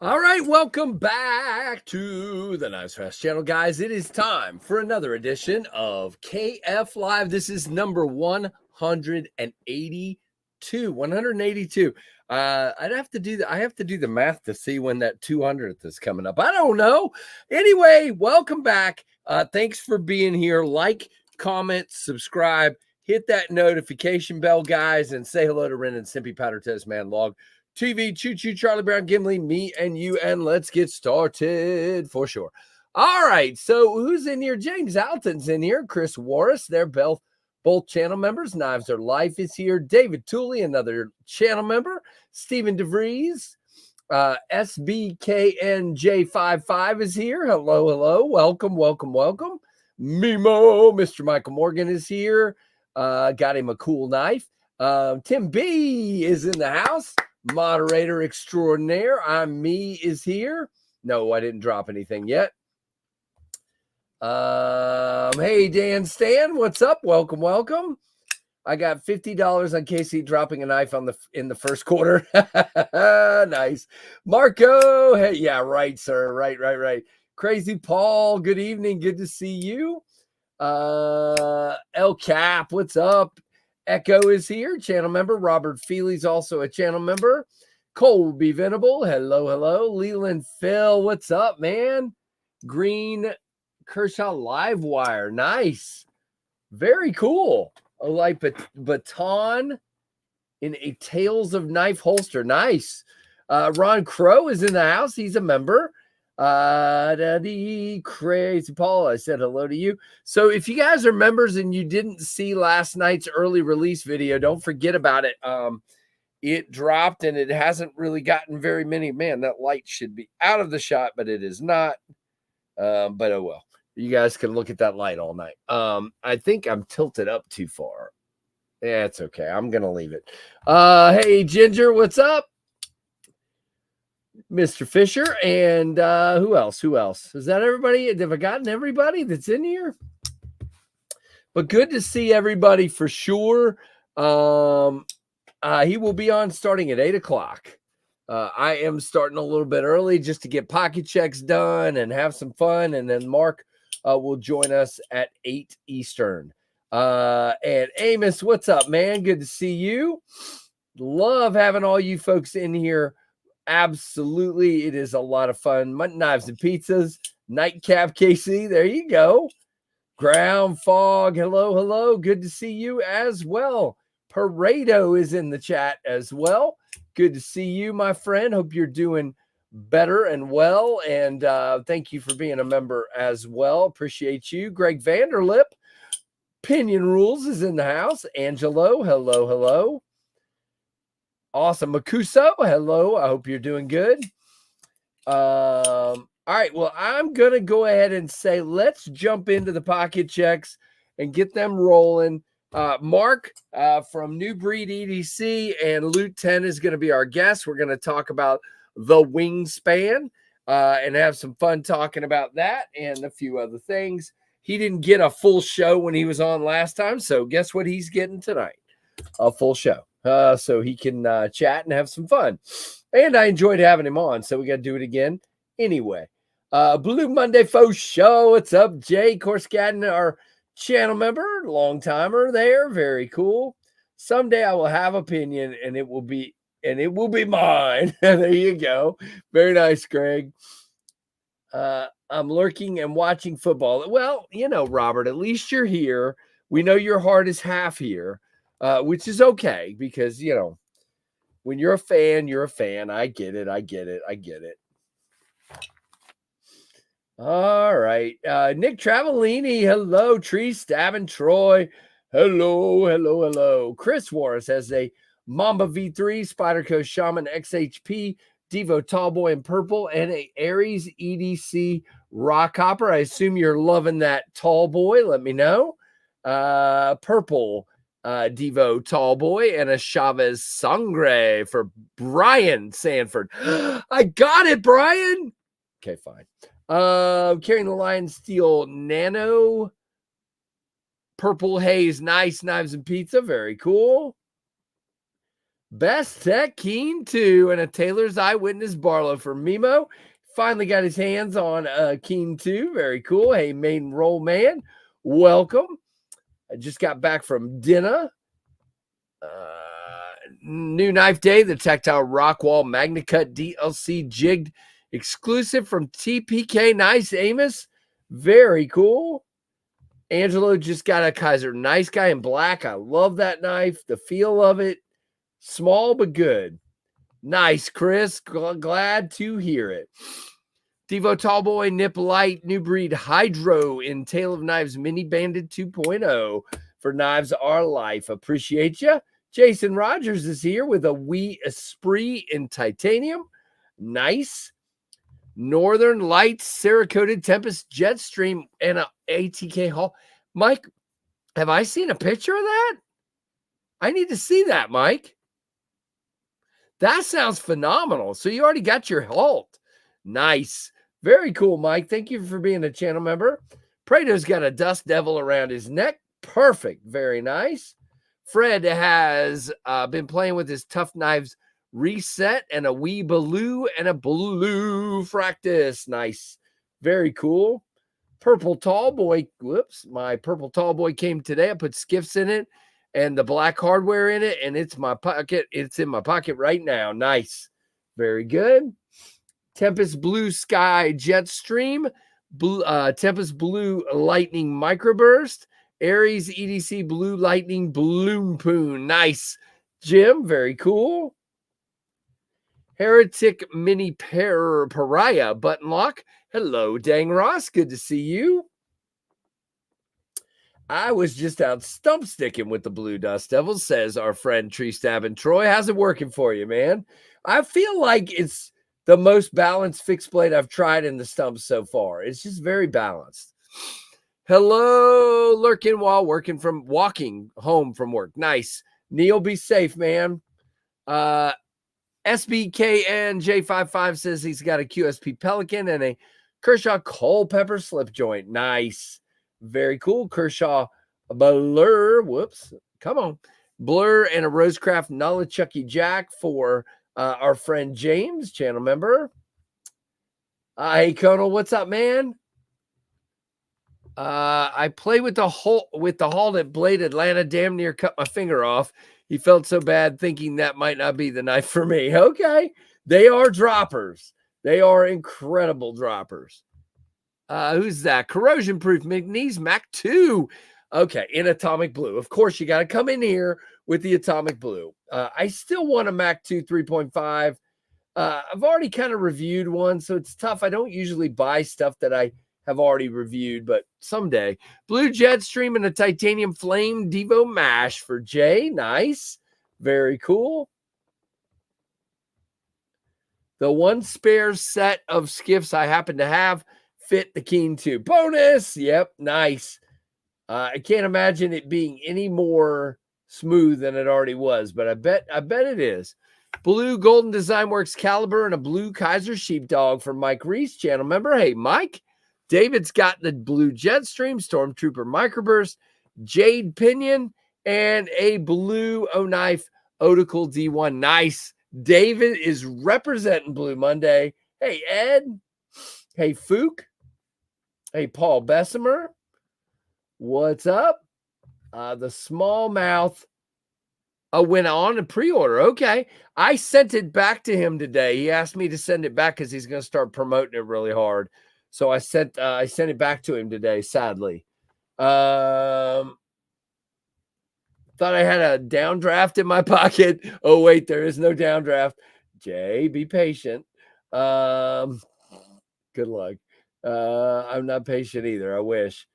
All right, welcome back to the Knives Fast channel, guys. It is time for another edition of KF Live. This is number 182. 182. I'd have to do I have to do the math to see when that 200th is coming up. I don't know. Anyway, welcome back. Thanks for being here. Like, comment, subscribe, hit that notification bell, guys, and say hello to Ren and Simpy Powder Toast Man Log TV, Choo Choo, Charlie Brown, Gimli, me and you, and let's get started for sure. All right, so who's in here? James Alton's in here. Chris Warris, they're both channel members. Knives Are Life is here. David Tooley, another channel member. Stephen DeVries, SBKNJ55 is here. Hello, hello. Welcome, welcome, welcome. Mimo, Mr. Michael Morgan is here. Got him a cool knife. Tim B is in the house. Moderator extraordinaire. I'm me is here. No, I didn't drop anything yet. Hey, Dan Stan, what's up? Welcome, welcome. I got $50 on KC dropping a knife in the first quarter. Nice. Marco, hey, yeah, right, sir. Right. Crazy Paul, good evening. Good to see you. El Cap, what's up? Echo is here, channel member. Robert Feely's also a channel member. Colby Venable, hello. Leland Phil, what's up, man? Green Kershaw Livewire, nice. Very cool. A light baton in a Tales of Knife holster, nice. Ron Crow is in the house. He's a member. Crazy Paul, I said hello to you. So if you guys are members and you didn't see last night's early release video, don't forget about it. It dropped and it hasn't really gotten very many. Man, that light should be out of the shot, but it is not. But oh well. You guys can look at that light all night. I think I'm tilted up too far. Yeah, it's okay. I'm gonna leave it. Hey Ginger, what's up? Mr. Fisher, and who else? Is that everybody? Have I gotten everybody that's in here? But good to see everybody for sure. He will be on starting at 8 o'clock. I am starting a little bit early just to get pocket checks done and have some fun. And then Mark will join us at 8 Eastern. And Amos, what's up, man? Good to see you. Love having all you folks in here. Absolutely, it is a lot of fun. Mutton Knives and Pizzas, Nightcap KC, there you go. Ground Fog, hello. Good to see you as well. Pareto is in the chat as well. Good to see you, my friend. Hope you're doing better and well. And thank you for being a member as well. Appreciate you. Greg Vanderlip, Pinion Rules is in the house. Angelo, hello. Awesome. Makuso, hello. I hope you're doing good. All right. Well, I'm going to go ahead and say, let's jump into the pocket checks and get them rolling. Mark from New Breed EDC and Loot 10 is going to be our guest. We're going to talk about the Wingspan and have some fun talking about that and a few other things. He didn't get a full show when he was on last time. So guess what he's getting tonight? A full show. So he can chat and have some fun. And I enjoyed having him on, so we got to do it again anyway. Blue Monday Faux Show. What's up, Jay Korsgadden, our channel member, long timer there. Very cool. Someday I will have opinion, and it will be mine. There you go. Very nice, Greg. I'm lurking and watching football. Well, Robert, at least you're here. We know your heart is half here. Which is okay because, when you're a fan, you're a fan. I get it. All right. Nick Travellini, hello. Tree Stabbing Troy, hello. Chris Warris has a Mamba V3, Spyderco Shaman XHP, Devo Tallboy in purple, and a Aries EDC Rock Hopper. I assume you're loving that Tallboy. Let me know. Purple. Devo Tallboy and a Chavez Sangre for Brian Sanford. I got it, Brian. Okay, fine. Carrying the Lion Steel Nano Purple Haze, nice. Knives and Pizza, very cool. Best Tech Keen 2 and a Taylor's Eyewitness Barlow for Mimo. Finally got his hands on Keen 2. Very cool. Hey, main roll man, welcome. I just got back from dinner. New knife day, the tactile Rockwall MagnaCut DLC jigged exclusive from TPK. Nice, Amos. Very cool. Angelo just got a Kaiser Nice Guy in black. I love that knife. The feel of it. Small but good. Nice, Chris. Glad to hear it. Devo Tallboy, Nip Light, New Breed Hydro in Tale of Knives Mini Banded 2.0 for Knives Are Life. Appreciate you. Jason Rogers is here with a Wee Esprit in titanium. Nice. Northern Lights, Cerakoted Tempest Jetstream, and a ATK Hall. Mike, have I seen a picture of that? I need to see that, Mike. That sounds phenomenal. So you already got your halt. Nice. Very cool, Mike. Thank you for being a channel member. Prado's got a Dust Devil around his neck. Perfect. Very nice. Fred has been playing with his Tough Knives reset and a wee blue and a blue Fractus. Nice. Very cool. Purple Tall Boy. Whoops. My Purple Tall Boy came today. I put skiffs in it and the black hardware in it, and it's my pocket. It's in my pocket right now. Nice. Very good. Tempest Blue Sky Jetstream, Tempest Blue Lightning Microburst, Aries EDC Blue Lightning Bloom Poon. Nice. Jim, very cool. Heretic Mini Pariah Button Lock. Hello, Dang Ross. Good to see you. I was just out stump sticking with the Blue Dust Devils, says our friend Tree Stabbing Troy. How's it working for you, man? I feel like it's the most balanced fixed blade I've tried in the stumps so far. It's just very balanced. Hello, lurking while walking home from work. Nice. Neil, be safe, man. SBKN J55 says he's got a QSP Pelican and a Kershaw Culpeper slip joint. Nice. Very cool. Kershaw Blur. Whoops. Come on. Blur and a Rosecraft Nolichucky Jack for our friend James, channel member. Hey, Conal, what's up, man? I play with the halted blade. Atlanta damn near cut my finger off. He felt so bad thinking that might not be the knife for me. Okay. They are droppers. They are incredible droppers. Who's that? Corrosion Proof McNeese Mac 2. Okay, in atomic blue. Of course, you got to come in here with the atomic blue. I still want a Mac 2 3.5. I've already kind of reviewed one, so it's tough. I don't usually buy stuff that I have already reviewed, but someday. Blue Jetstream and a titanium flame Devo Mash for Jay. Nice. Very cool. The one spare set of skiffs I happen to have fit the Keen 2. Bonus. Yep. Nice. I can't imagine it being any more smooth than it already was, but I bet it is. Blue Golden Design Works Caliber and a blue Kaiser Sheepdog from Mike Reese, channel member. Hey, Mike. David's got the blue Jetstream, Stormtrooper Microburst, Jade Pinion, and a blue O-Knife Otical D1. Nice. David is representing Blue Monday. Hey, Ed. Hey, Fook. Hey, Paul Bessemer. What's up? The smallmouth went on a pre-order. Okay. I sent it back to him today. He asked me to send it back because he's going to start promoting it really hard. So I sent it back to him today, sadly. Thought I had a downdraft in my pocket. Oh, wait, there is no downdraft. Jay, be patient. Good luck. I'm not patient either. I wish.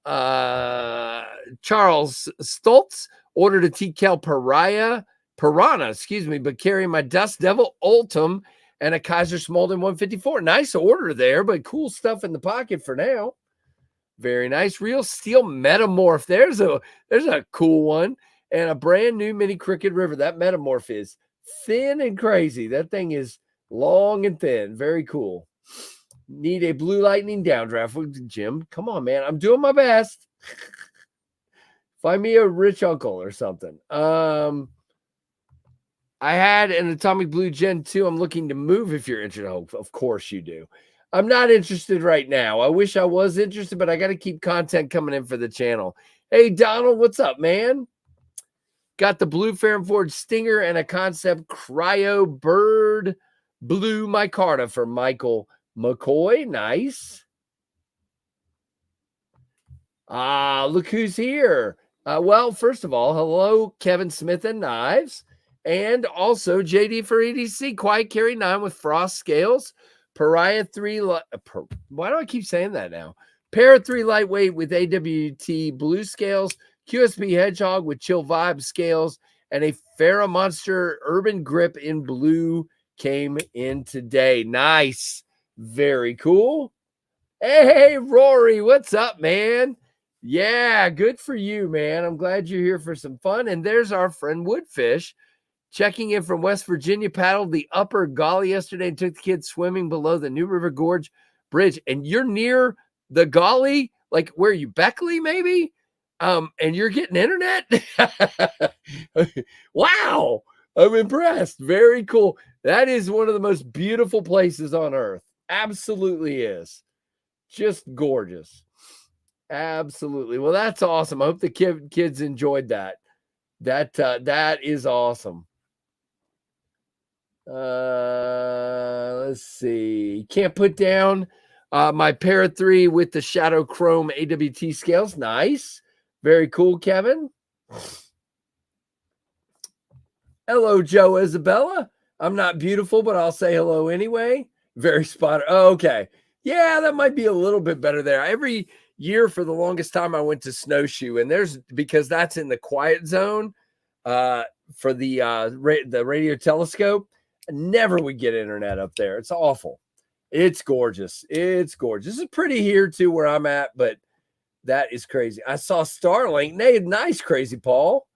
Charles Stoltz ordered a TCal Piranha, but carrying my Dust Devil Ultim and a Kaiser Smolden 154. Nice order there, but cool stuff in the pocket for now. Very nice. Real Steel Metamorph. There's a cool one. And a brand new Mini Crooked River. That Metamorph is thin and crazy. That thing is long and thin. Very cool. Need a Blue Lightning downdraft. Jim, come on, man. I'm doing my best. Find me a rich uncle or something. I had an Atomic Blue Gen 2. I'm looking to move if you're interested. Oh, of course you do. I'm not interested right now. I wish I was interested, but I got to keep content coming in for the channel. Hey, Donald, what's up, man? Got the blue Ferrum Forge Stinger and a concept Cryo Bird Blue Micarta for Michael McCoy. Nice. Look who's here. Well, first of all, hello, Kevin Smith and Knives. And also JD for EDC, Quiet Carry 9 with Frost Scales, Pariah 3, why do I keep saying that now? Para 3 Lightweight with AWT Blue Scales, QSP Hedgehog with Chill Vibe Scales, and a Farrah Monster Urban Grip in blue came in today. Nice. Very cool. Hey, Rory, what's up, man? Yeah, good for you, man. I'm glad you're here for some fun. And there's our friend Woodfish checking in from West Virginia. Paddled the upper Gauley yesterday and took the kids swimming below the New River Gorge Bridge. And you're near the Gauley, like where you Beckley, maybe? And you're getting internet? Wow, I'm impressed. Very cool. That is one of the most beautiful places on earth. Absolutely is. Just gorgeous. Absolutely. Well, that's awesome. I hope the kids enjoyed that. That is awesome. Let's see. Can't put down my Para 3 with the Shadow Chrome AWT scales. Nice. Very cool, Kevin. Hello, Joe Isabella. I'm not beautiful, but I'll say hello anyway. Very spot. Oh, okay. Yeah, that might be a little bit better there. Every year for the longest time I went to Snowshoe, and because that's in the quiet zone for the radio telescope. I never would get internet up there. It's awful. It's gorgeous. It's gorgeous. It's pretty here too where I'm at, but that is crazy. I saw Starlink. Nice, Crazy Paul.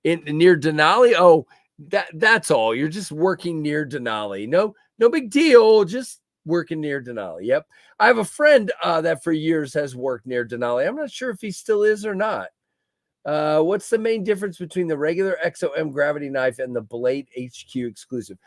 Near Denali. Oh, that's all. You're just working near Denali. No big deal. Just working near Denali. Yep. I have a friend that for years has worked near Denali. I'm not sure if he still is or not. What's the main difference between the regular XOM gravity knife and the Blade HQ exclusive?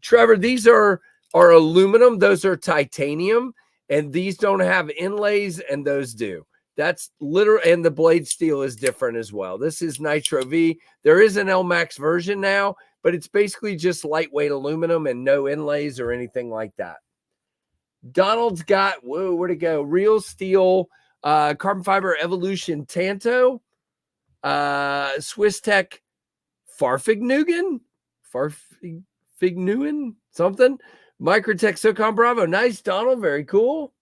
Trevor, these are aluminum. Those are titanium, and these don't have inlays, and those do. That's literal, and the blade steel is different as well. This is Nitro V. There is an LMAX version now, but it's basically just lightweight aluminum and no inlays or anything like that. Donald's got, where'd it go? Real Steel, Carbon Fiber Evolution Tanto, Swiss Tech Farfignugan, something. Microtech SOCOM Bravo. Nice, Donald. Very cool.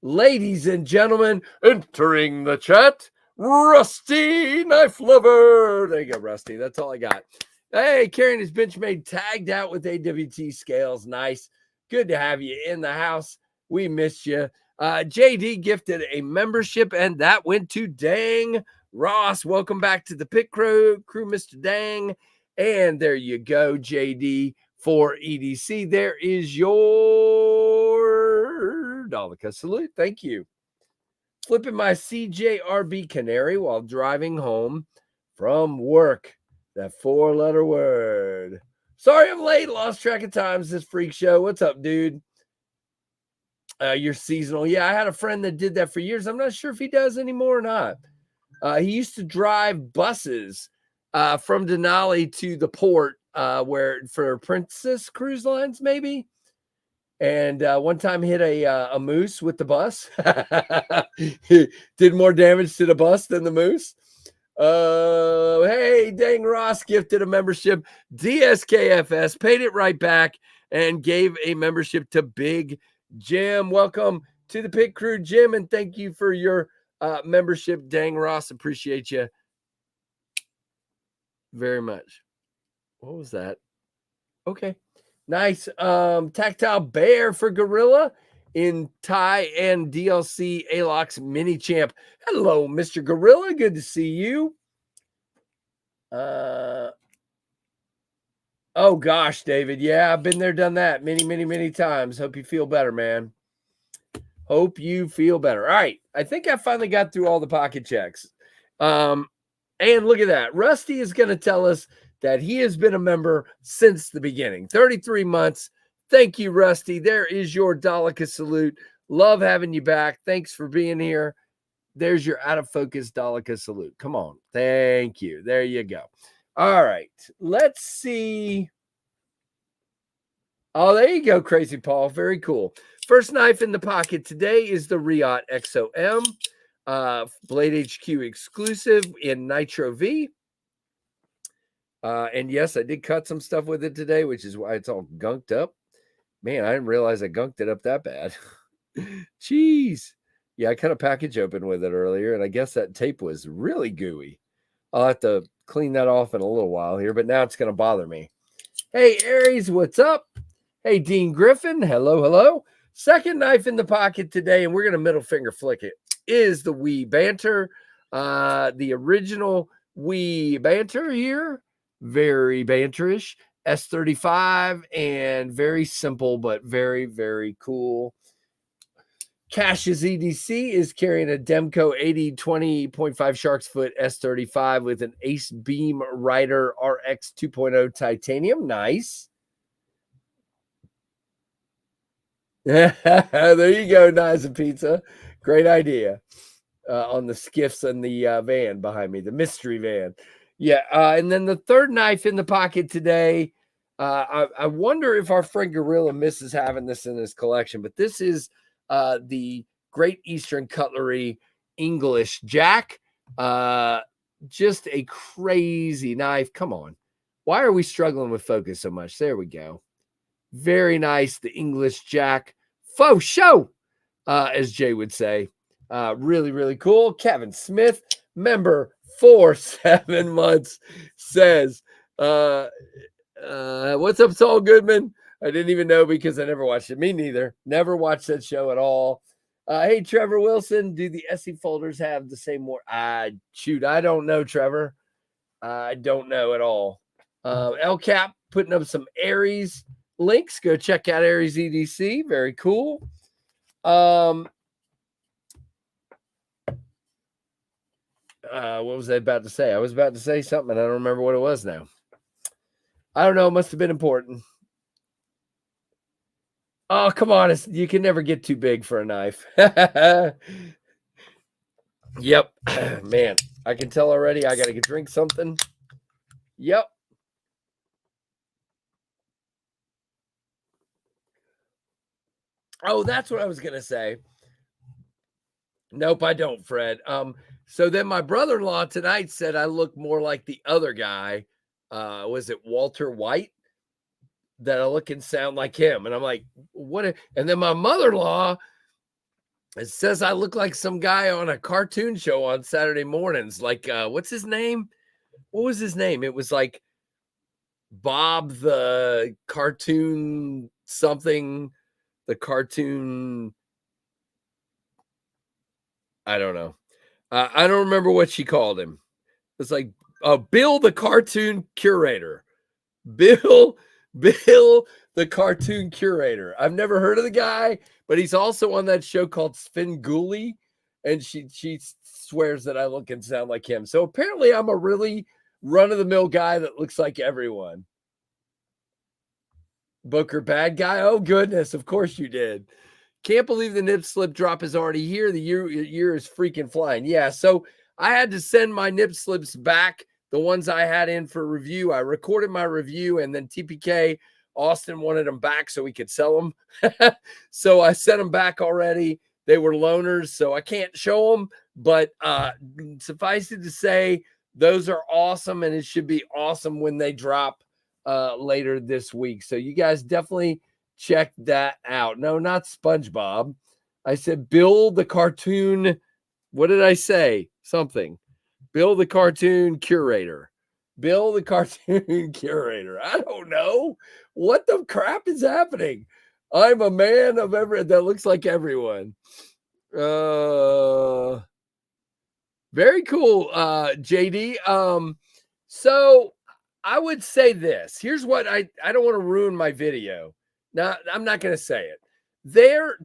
Ladies and gentlemen, entering the chat, Rusty Knife Lover. There you go, Rusty. That's all I got. Hey, carrying his Benchmade tagged out with AWT scales. Nice. Good to have you in the house. We missed you. JD gifted a membership, and that went to Dang Ross. Welcome back to the pit crew, Mr. Dang. And there you go, JD, for EDC. There is your Dalvika salute. Thank you. Flipping my CJRB Canary while driving home from work. That 4-letter word. Sorry I'm late. Lost track of times this freak show. What's up, dude? You're seasonal. Yeah, I had a friend that did that for years. I'm not sure if he does anymore or not. He used to drive buses from Denali to the port for Princess Cruise Lines, maybe. And one time hit a moose with the bus. Did more damage to the bus than the moose. Hey, Dang Ross gifted a membership. DSKFS paid it right back and gave a membership to Big Jim. Welcome to the pit crew, Jim, and thank you for your membership. Dang Ross, appreciate you very much. What was that? Okay. Nice. Tactile Bear for Gorilla in Thai and DLC Alox Mini Champ. Hello, Mr. Gorilla. Good to see you. Oh gosh, David. Yeah, I've been there, done that many times. Hope you feel better, man. Hope you feel better. All right. I think I finally got through all the pocket checks. And look at that. Rusty is going to tell us that he has been a member since the beginning. 33 months. Thank you, Rusty. There is your Daleka salute. Love having you back. Thanks for being here. There's your out of focus Daleka salute. Come on. Thank you. There you go. All right. Let's see. Oh, there you go, Crazy Paul. Very cool. First knife in the pocket today is the Riot XOM. Blade HQ exclusive in Nitro V. And yes, I did cut some stuff with it today, which is why it's all gunked up. Man, I didn't realize I gunked it up that bad. Jeez. Yeah, I cut a package open with it earlier, and I guess that tape was really gooey. I'll have to clean that off in a little while here, but now it's going to bother me. Hey, Aries, what's up? Hey, Dean Griffin, hello, hello. Second knife in the pocket today, and we're going to middle finger flick it, is the Wii Banter. The original Wii Banter here. Very banterish. S35 and very simple, but very, very cool. Cash's EDC is carrying a Demco 80-20.5 Shark's Foot S35 with an Ace Beam Rider RX 2.0 titanium. Nice. There you go, Nice Pizza. Great idea. On the skiffs and the van behind me, the mystery van. Yeah, and then the third knife in the pocket today. I wonder if our friend Gorilla misses having this in his collection, but this is the Great Eastern Cutlery English Jack. Just a crazy knife. Come on. Why are we struggling with focus so much? There we go. Very nice. The English Jack. Faux show, as Jay would say. Really, really cool. Kevin Smith, member for 7 months, says, what's up, Saul Goodman? I didn't even know because I never watched it. Me neither. Never watched that show at all. Hey, Trevor Wilson, do the SE folders have the same more? Shoot, I don't know, Trevor. I don't know at all. LCAP putting up some Aries links. Go check out Aries EDC. Very cool. What was I about to say? I was about to say something. I don't remember what it was now. I don't know. It must have been important. Oh, come on. You can never get too big for a knife. Yep. Man, I can tell already. I got to drink something. Yep. Oh, that's what I was going to say. Nope, I don't, Fred. So then my brother-in-law tonight said I look more like the other guy. Was it Walter White? That I look and sound like him. And I'm like, what? And then my mother-in-law says I look like some guy on a cartoon show on Saturday mornings. Like, what's his name? What was his name? It was like Bob the cartoon something. The cartoon. I don't know. I don't remember what she called him. It's like Bill the cartoon curator. Bill the cartoon curator. I've never heard of the guy, but he's also on that show called Svengoolie, and she swears that I look and sound like him. So apparently I'm a really run-of-the-mill guy that looks like everyone. Booker bad guy? Oh, goodness. Of course you did. Can't believe the nip slip drop is already here. The year is freaking flying. Yeah, so I had to send my nip slips back. The ones I had in for review, I recorded my review, and then TPK Austin wanted them back so we could sell them. So I sent them back already. They were loaners, so I can't show them. But suffice it to say, those are awesome, and it should be awesome when they drop later this week. So you guys definitely check that out. No, not SpongeBob. I said Bill the cartoon. What did I say? Something. Bill the cartoon curator. Bill the cartoon curator. I don't know. What the crap is happening? I'm a man of that looks like everyone. Very cool, JD. So I would say this. Here's what I don't want to ruin my video. Now, I'm not going to say it.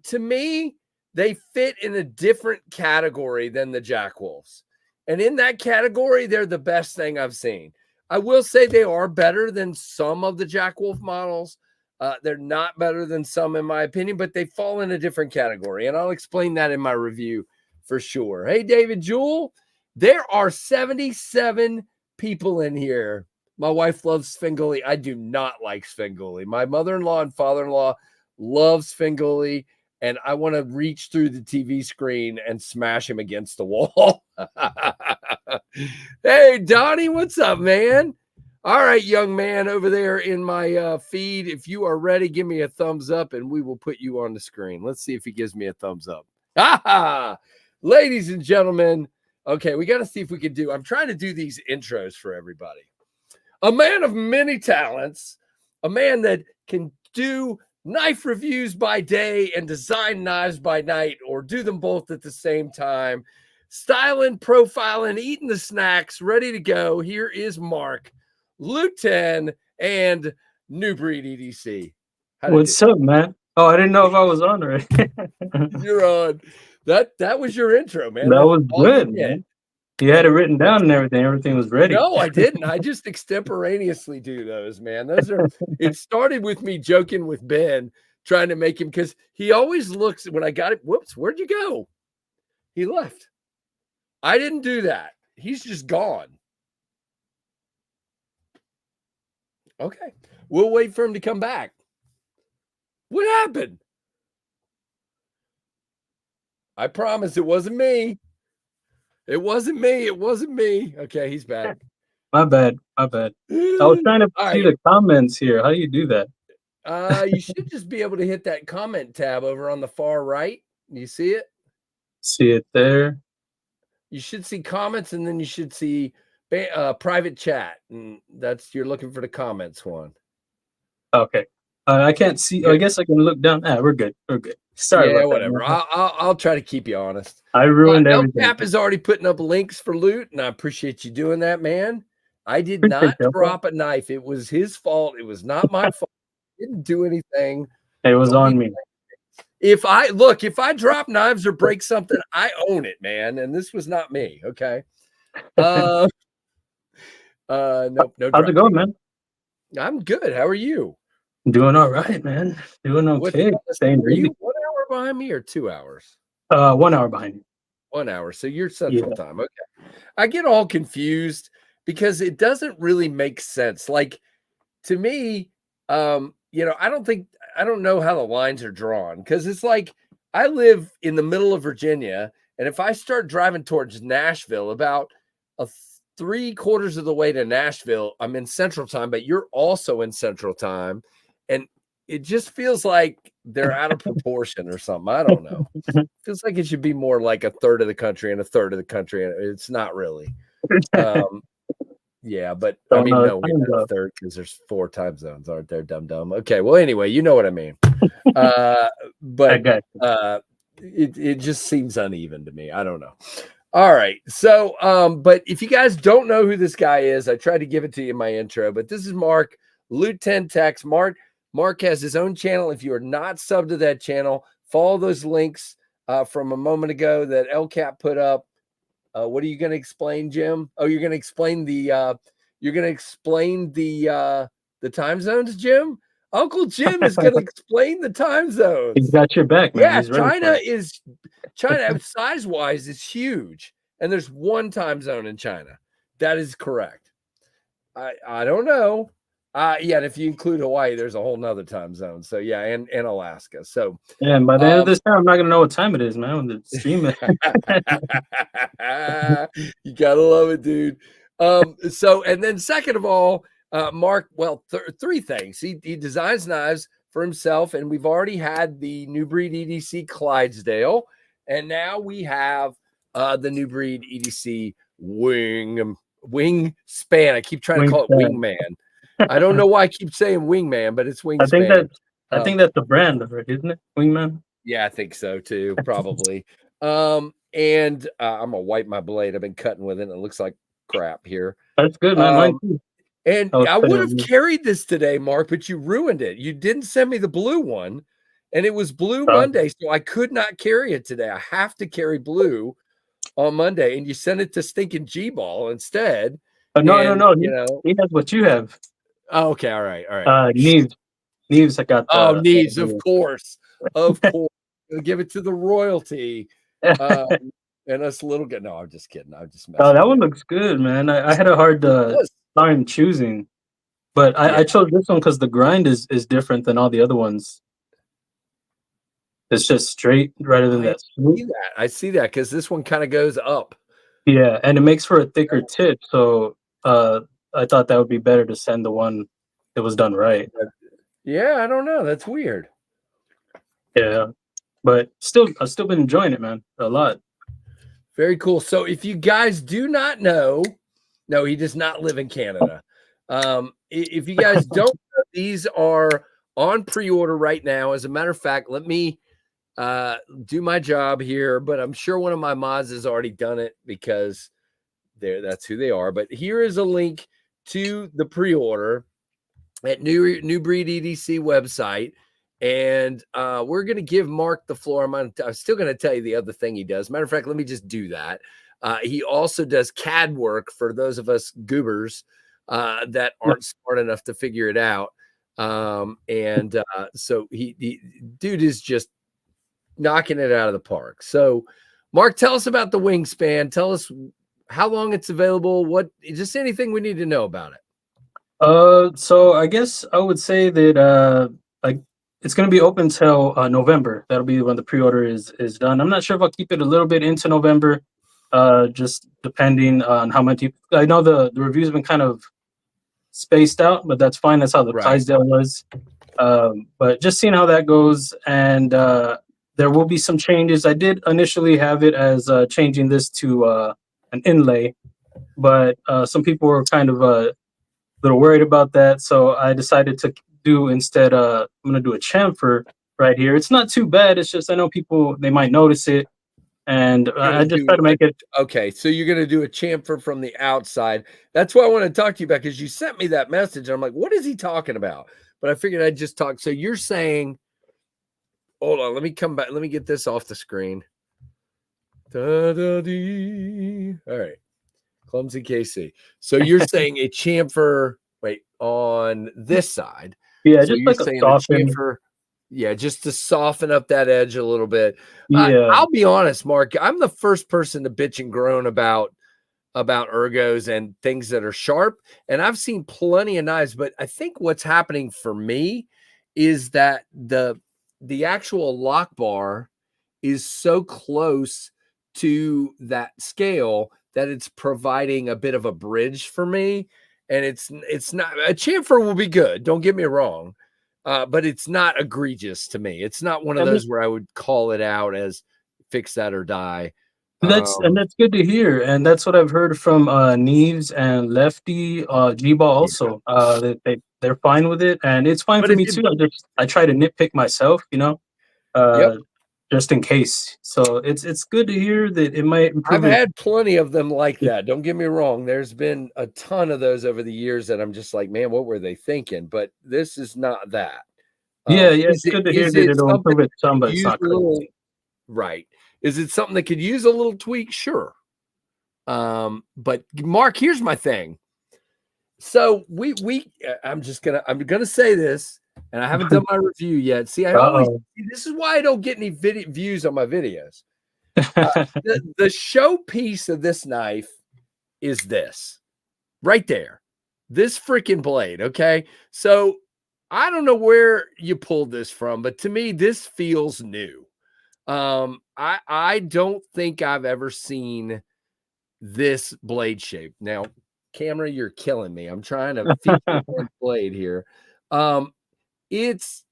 To me, they fit in a different category than the Jack Wolves. And in that category, they're the best thing I've seen. I will say they are better than some of the Jack Wolf models. They're not better than some, in my opinion, but they fall in a different category. And I'll explain that in my review for sure. Hey, David Jewell, there are 77 people in here. My wife loves Svengoolie. I do not like Svengoolie. My mother-in-law and father-in-law love Svengoolie, and I want to reach through the TV screen and smash him against the wall. Hey, Donnie, what's up, man? All right, young man over there in my feed, if you are ready, give me a thumbs up and we will put you on the screen. Let's see if he gives me a thumbs up. Ladies and gentlemen, okay, we got to see if we can do, I'm trying to do these intros for everybody. A man of many talents, a man that can do knife reviews by day and design knives by night, or do them both at the same time, styling, profiling, eating the snacks, ready to go. Here is Mark, Luton, and New Breed EDC. What's up, man? Oh, I didn't know if I was on already. You're on. That was your intro, man. That was good, man. You had it written down and everything. Everything was ready. No, I didn't. I just extemporaneously do those, man. Those are, it started with me joking with Ben, trying to make him, because he always looks, when I got it, whoops, where'd you go? He left. I didn't do that. He's just gone. Okay. We'll wait for him to come back. What happened? I promise it wasn't me. It wasn't me. It wasn't me. Okay, he's back. My bad. My bad. I was trying to see the comments here. How do you do that? You should just be able to hit that comment tab over on the far right. You see it? See it there. You should see comments, and then you should see private chat. And that's, you're looking for the comments one. Okay. I can't see. I guess I can look down. We're good. We're good. Sorry about whatever. That, I'll try to keep you honest. I ruined everything. Cap is already putting up links for loot, and I appreciate you doing that, man. I did not drop a knife. It was his fault. It was not my fault. I didn't do anything. It was on me. If I drop knives or break something, I own it, man. And this was not me. Okay. Nope. No. How's it going, man? I'm good. How are you? Doing all right, man. Doing okay. Are you 1 hour behind me or 2 hours? 1 hour behind you. 1 hour. So you're Central time. Okay. I get all confused because it doesn't really make sense. Like, to me, I don't know how the lines are drawn, because it's like I live in the middle of Virginia, and if I start driving towards Nashville, about 3/4 of the way to Nashville, I'm in Central time, but you're also in Central time. And it just feels like they're out of proportion or something. I don't know. It feels like it should be more like 1/3 of the country and 1/3 of the country. And it's not really. Yeah, but I mean, no, we're not 1/3 because there's 4 time zones, aren't there? Dumb. Okay, well, anyway, you know what I mean. But it just seems uneven to me. I don't know. All right. So, but if you guys don't know who this guy is, I tried to give it to you in my intro, but this is Mark, Loot 10 Techs. Mark has his own channel. If you are not subbed to that channel, follow those links from a moment ago that LCAP put up. What are you going to explain, Jim? Oh, you're going to explain the time zones, Jim? Uncle Jim is going to explain the time zones. He's got your back, man. Yeah, China size-wise is huge, and there's 1 time zone in China. That is correct. I don't know. And if you include Hawaii, there's a whole nother time zone. So yeah, and Alaska. So yeah, and by the end of this time, I'm not gonna know what time it is, man. When the stream is. You gotta love it, dude. So, and then second of all, Mark, well, 3 things. He designs knives for himself, and we've already had the New Breed EDC Clydesdale, and now we have the New Breed EDC Wingspan. I keep trying to call it Wingman. I don't know why I keep saying Wingman, but it's Wingspan. I think that's the brand, isn't it? Wingman. Yeah, I think so too, probably. And I'm gonna wipe my blade. I've been cutting with it, and it looks like crap here. That's good, man. Mine too. And I would have carried this today, Mark, but you ruined it. You didn't send me the blue one, and it was Blue Monday, so I could not carry it today. I have to carry blue on Monday, and you sent it to stinking G-Ball instead. And, no. you know, He has what you have. oh, okay. All right. All right. Neves, I got Oh, the. needs, of course. Of course. Gonna give it to the royalty. Um, and us little guy. No, I'm just kidding. I'm just Oh, messing that with one you. looks good, man. I had a hard It does. time choosing, but Yeah. I chose this one because the grind is different than all the other ones. It's just straight rather than I that swoop. see that. I see that because this one kind of goes up. Yeah, and it makes for a thicker tip. So I thought that would be better to send the one that was done right. Yeah, I don't know. That's weird. Yeah, but still, I've still been enjoying it, man, a lot. Very cool. So if you guys do not know, no, he does not live in Canada. If you guys don't know, these are on pre-order right now. As a matter of fact, let me do my job here, but I'm sure one of my mods has already done it because that's who they are. But here is a link to the pre-order at New Breed EDC website. And we're going to give Mark the floor. I'm still going to tell you the other thing he does. Matter of fact, let me just do that. He also does CAD work for those of us goobers that aren't smart enough to figure it out. So he dude is just knocking it out of the park. So, Mark, tell us about the Wingspan. Tell us how long it's available. What, just anything we need to know about it. So I guess I would say that like it's gonna be open till November. That'll be when the pre-order is done. I'm not sure if I'll keep it a little bit into November, just depending on how many. I know the reviews have been kind of spaced out, but that's fine. That's how the Clydesdale was. But just seeing how that goes, and there will be some changes. I did initially have it as changing this to an inlay, but some people were kind of little worried about that, so I decided to do instead. I'm gonna do a chamfer right here. It's not too bad. It's just I know people they might notice it, and I just try to make it. Okay, so you're gonna do a chamfer from the outside. That's what I want to talk to you about because you sent me that message. And I'm like, what is he talking about? But I figured I'd just talk. So you're saying, hold on, let me come back. Let me get this off the screen. Da-da-dee. All right. Clumsy KC. So you're saying a chamfer, wait, on this side. Yeah, So just you're like a saying a soften. chamfer, yeah, just to soften up that edge a little bit. Yeah, I'll be honest, Mark, I'm the first person to bitch and groan about ergos and things that are sharp. And I've seen plenty of knives, but I think what's happening for me is that the actual lock bar is so close to that scale that it's providing a bit of a bridge for me. And it's not a chamfer will be good. Don't get me wrong. But it's not egregious to me. It's not one of and those where I would call it out as fix that or die. that's good to hear, and that's what I've heard from Neves and Lefty, G-Ball Yeah. also. They're fine with it, and it's fine But for if me you, too. I try to nitpick myself, yep, just in case. So it's good to hear that it might I've improve it. had plenty of them like that. Don't get me wrong. There's been a ton of those over the years that I'm just like, man, what were they thinking? But this is not that. Yeah, yeah, Is it's good to hear is that it it'll something improve it that some, could but it's use not a little crazy. right? Is it something that could use a little tweak? Sure. But Mark, here's my thing. So I'm gonna say this, and I haven't done my review yet. See, Uh-oh. this is why I don't get any views on my videos. The showpiece of this knife is this right there, this freaking blade. Okay, so I don't know where you pulled this from, but to me, this feels new. I don't think I've ever seen this blade shape. Now, camera, you're killing me. I'm trying to feature one blade here. Um, it's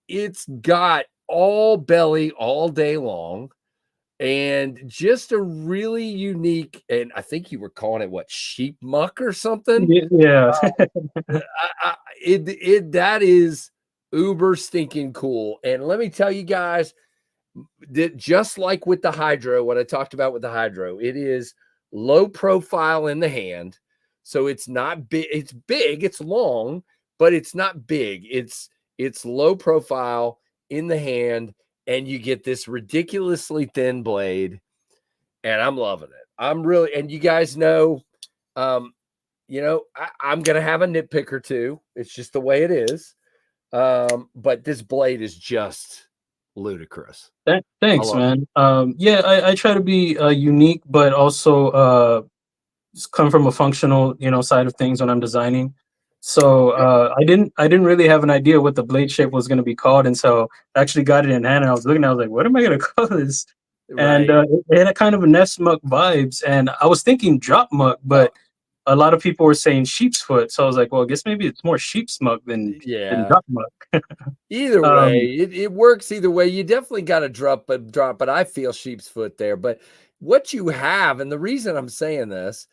got all belly all day long and just a really unique, and I think you were calling it what, sheep muck or something. Yeah. That is uber stinking cool. And let me tell you guys, that just like with the hydro, what I talked about with the hydro, it is low profile in the hand. So it's not big, it's big, it's long, but it's not big. It's low profile in the hand, and you get this ridiculously thin blade, and I'm loving it. I'm really, and you guys know, um, you know, I'm gonna have a nitpick or two. It's just the way it is. But this blade is just ludicrous. Thanks, man. Yeah, I try to be unique, but also come from a functional, side of things when I'm designing. So I didn't really have an idea what the blade shape was going to be called, and so I actually got it in hand, and I was looking, I was like, what am I going to call this? And Right. it had a kind of a nest muck vibes, and I was thinking drop muck, but a lot of people were saying sheep's foot, so I was like, well, I guess maybe it's more sheep's muck than Yeah. drop muck. Either way, um, it works either way. You definitely got to drop, but I feel sheep's foot there. But what you have, and the reason I'm saying this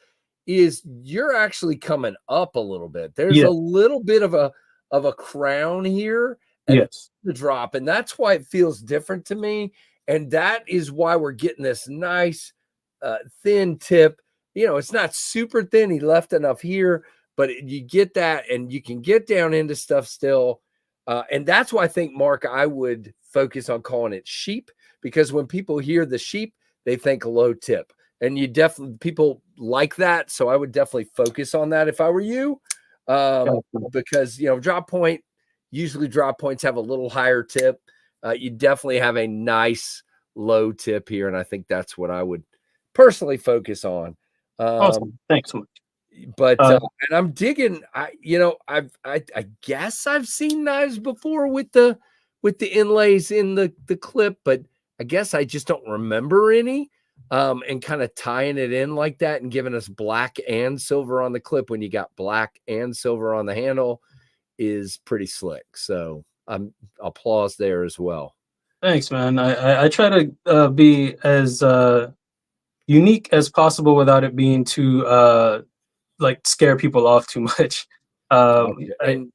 is you're actually coming up a little bit. There's yeah, a little bit of a crown here and yes, the drop, and that's why it feels different to me. And that is why we're getting this nice thin tip. You know, it's not super thin. He left enough here, but you get that, and you can get down into stuff still. And that's why I think, Mark, I would focus on calling it sheep, because when people hear the sheep, they think low tip. And you definitely, people like that. So I would definitely focus on that if I were you. Because, you know, usually drop points have a little higher tip. You definitely have a nice low tip here. And I think that's what I would personally focus on. awesome. Thanks so much. But Uh, and I'm digging. I guess I've seen knives before with the inlays in the clip, but I guess I just don't remember any. And kind of tying it in like that and giving us black and silver on the clip when you got black and silver on the handle is pretty slick. So applause there as well. Thanks, man. I try to be as unique as possible without it being too like scare people off too much. Gotcha. And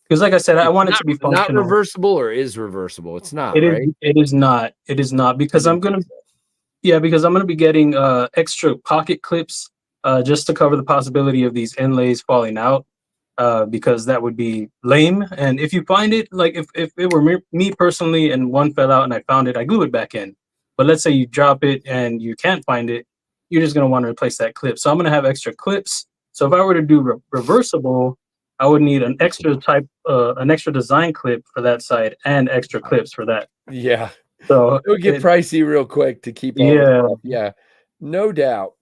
Because like I said, I it's want it to be not functional. reversible, or is reversible? It's not, It is. right? It is not. It is not I because didn't think so. because I'm gonna be getting extra pocket clips just to cover the possibility of these inlays falling out. Because that would be lame. And if you find it, like if it were me personally and one fell out and I found it, I glue it back in. But let's say you drop it and you can't find it, you're just going to want to replace that clip. So I'm going to have extra clips. So if I were to do reversible, I would need an extra an extra design clip for that side and extra clips for that. Yeah. So It would get pricey real quick to keep all the yeah, stuff. Yeah, no doubt.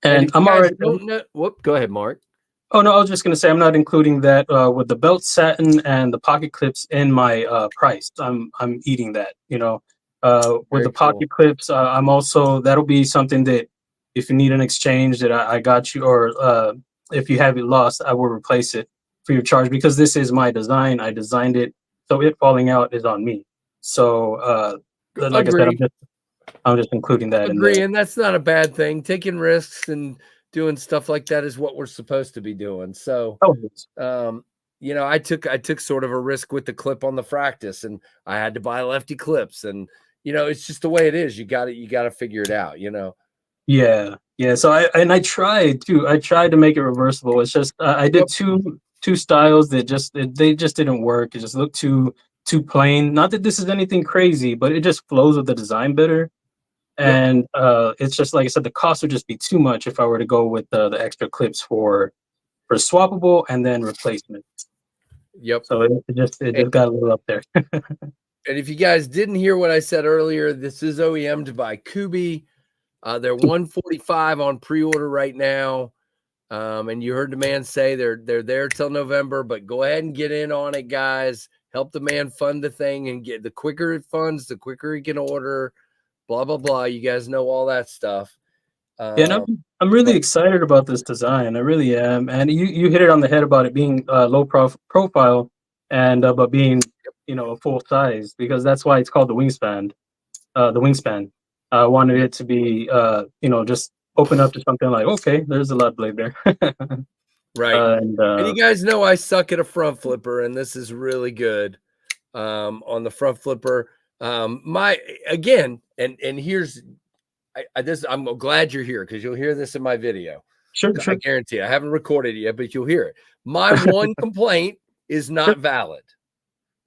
And and if you I'm guys already. don't know, whoop, go ahead, Mark. Oh no, I was just gonna say I'm not including that with the belt satin and the pocket clips in my price. I'm eating that, with Very the cool. pocket clips. I'm also that'll be something that if you need an exchange that I got you, or if you have it lost, I will replace it for your charge because this is my design. I designed it, so it falling out is on me. So like I said, Agree. I'm just including that in there. Agree. And that's not a bad thing. Taking risks and doing stuff like that is what we're supposed to be doing. So, Oh, um, you know, I took sort of a risk with the clip on the Fractus, and I had to buy lefty clips, and you know, it's just the way it is. You got to figure it out, you know. yeah, yeah. So I tried too. I tried to make it reversible. It's just I did Yep. two styles that they just didn't work. It just looked too plain. Not that this is anything crazy, but it just flows with the design better. Yep. And it's just like I said, the cost would just be too much if I were to go with the extra clips for swappable and then replacement. Yep. So it just got a little up there. And if you guys didn't hear what I said earlier, this is OEM'd by Kubi. They're 145 on pre-order right now. And you heard the man say they're there till November, but go ahead and get in on it, guys. Help the man fund the thing, and get the quicker it funds, the quicker he can order. Blah blah blah. You guys know all that stuff. Yeah, and I'm really But excited about this design. I really am. And you hit it on the head about it being low profile and but being a full size because that's why it's called the wingspan. The wingspan. I wanted it to be just open up to something like okay, there's a lot blade there. right. And you guys know I suck at a front flipper, and this is really good on the front flipper. My again, and here's I'm glad you're here because you'll hear this in my video. sure, I sure, guarantee I haven't recorded it yet, but you'll hear it. My one complaint is sure. not valid.